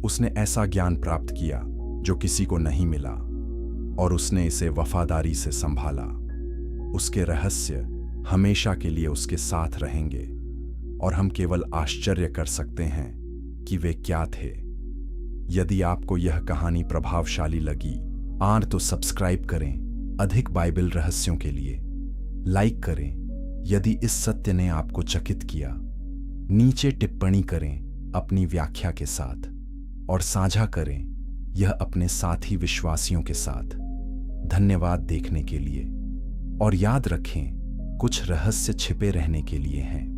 उसने ऐसा ज्ञान प्राप्त किया जो किसी को नहीं मिला, और उसने इसे वफादारी से संभाला। उसके रहस्य हमेशा के लिए उसके साथ रहेंगे, और हम केवल आश्चर्य कर सकते हैं कि वे क्या थे। यदि आपको यह कहानी प्रभावशाली लगी तो सब्सक्राइब करें अधिक बाइबल रहस्यों के लिए। लाइक करें यदि इस सत्य ने आपको चकित किया। नीचे टिप्पणी करें अपनी व्याख्या के साथ, और साझा करें यह अपने साथी विश्वासियों के साथ। धन्यवाद देखने के लिए, और याद रखें कुछ रहस्य छिपे रहने के लिए हैं।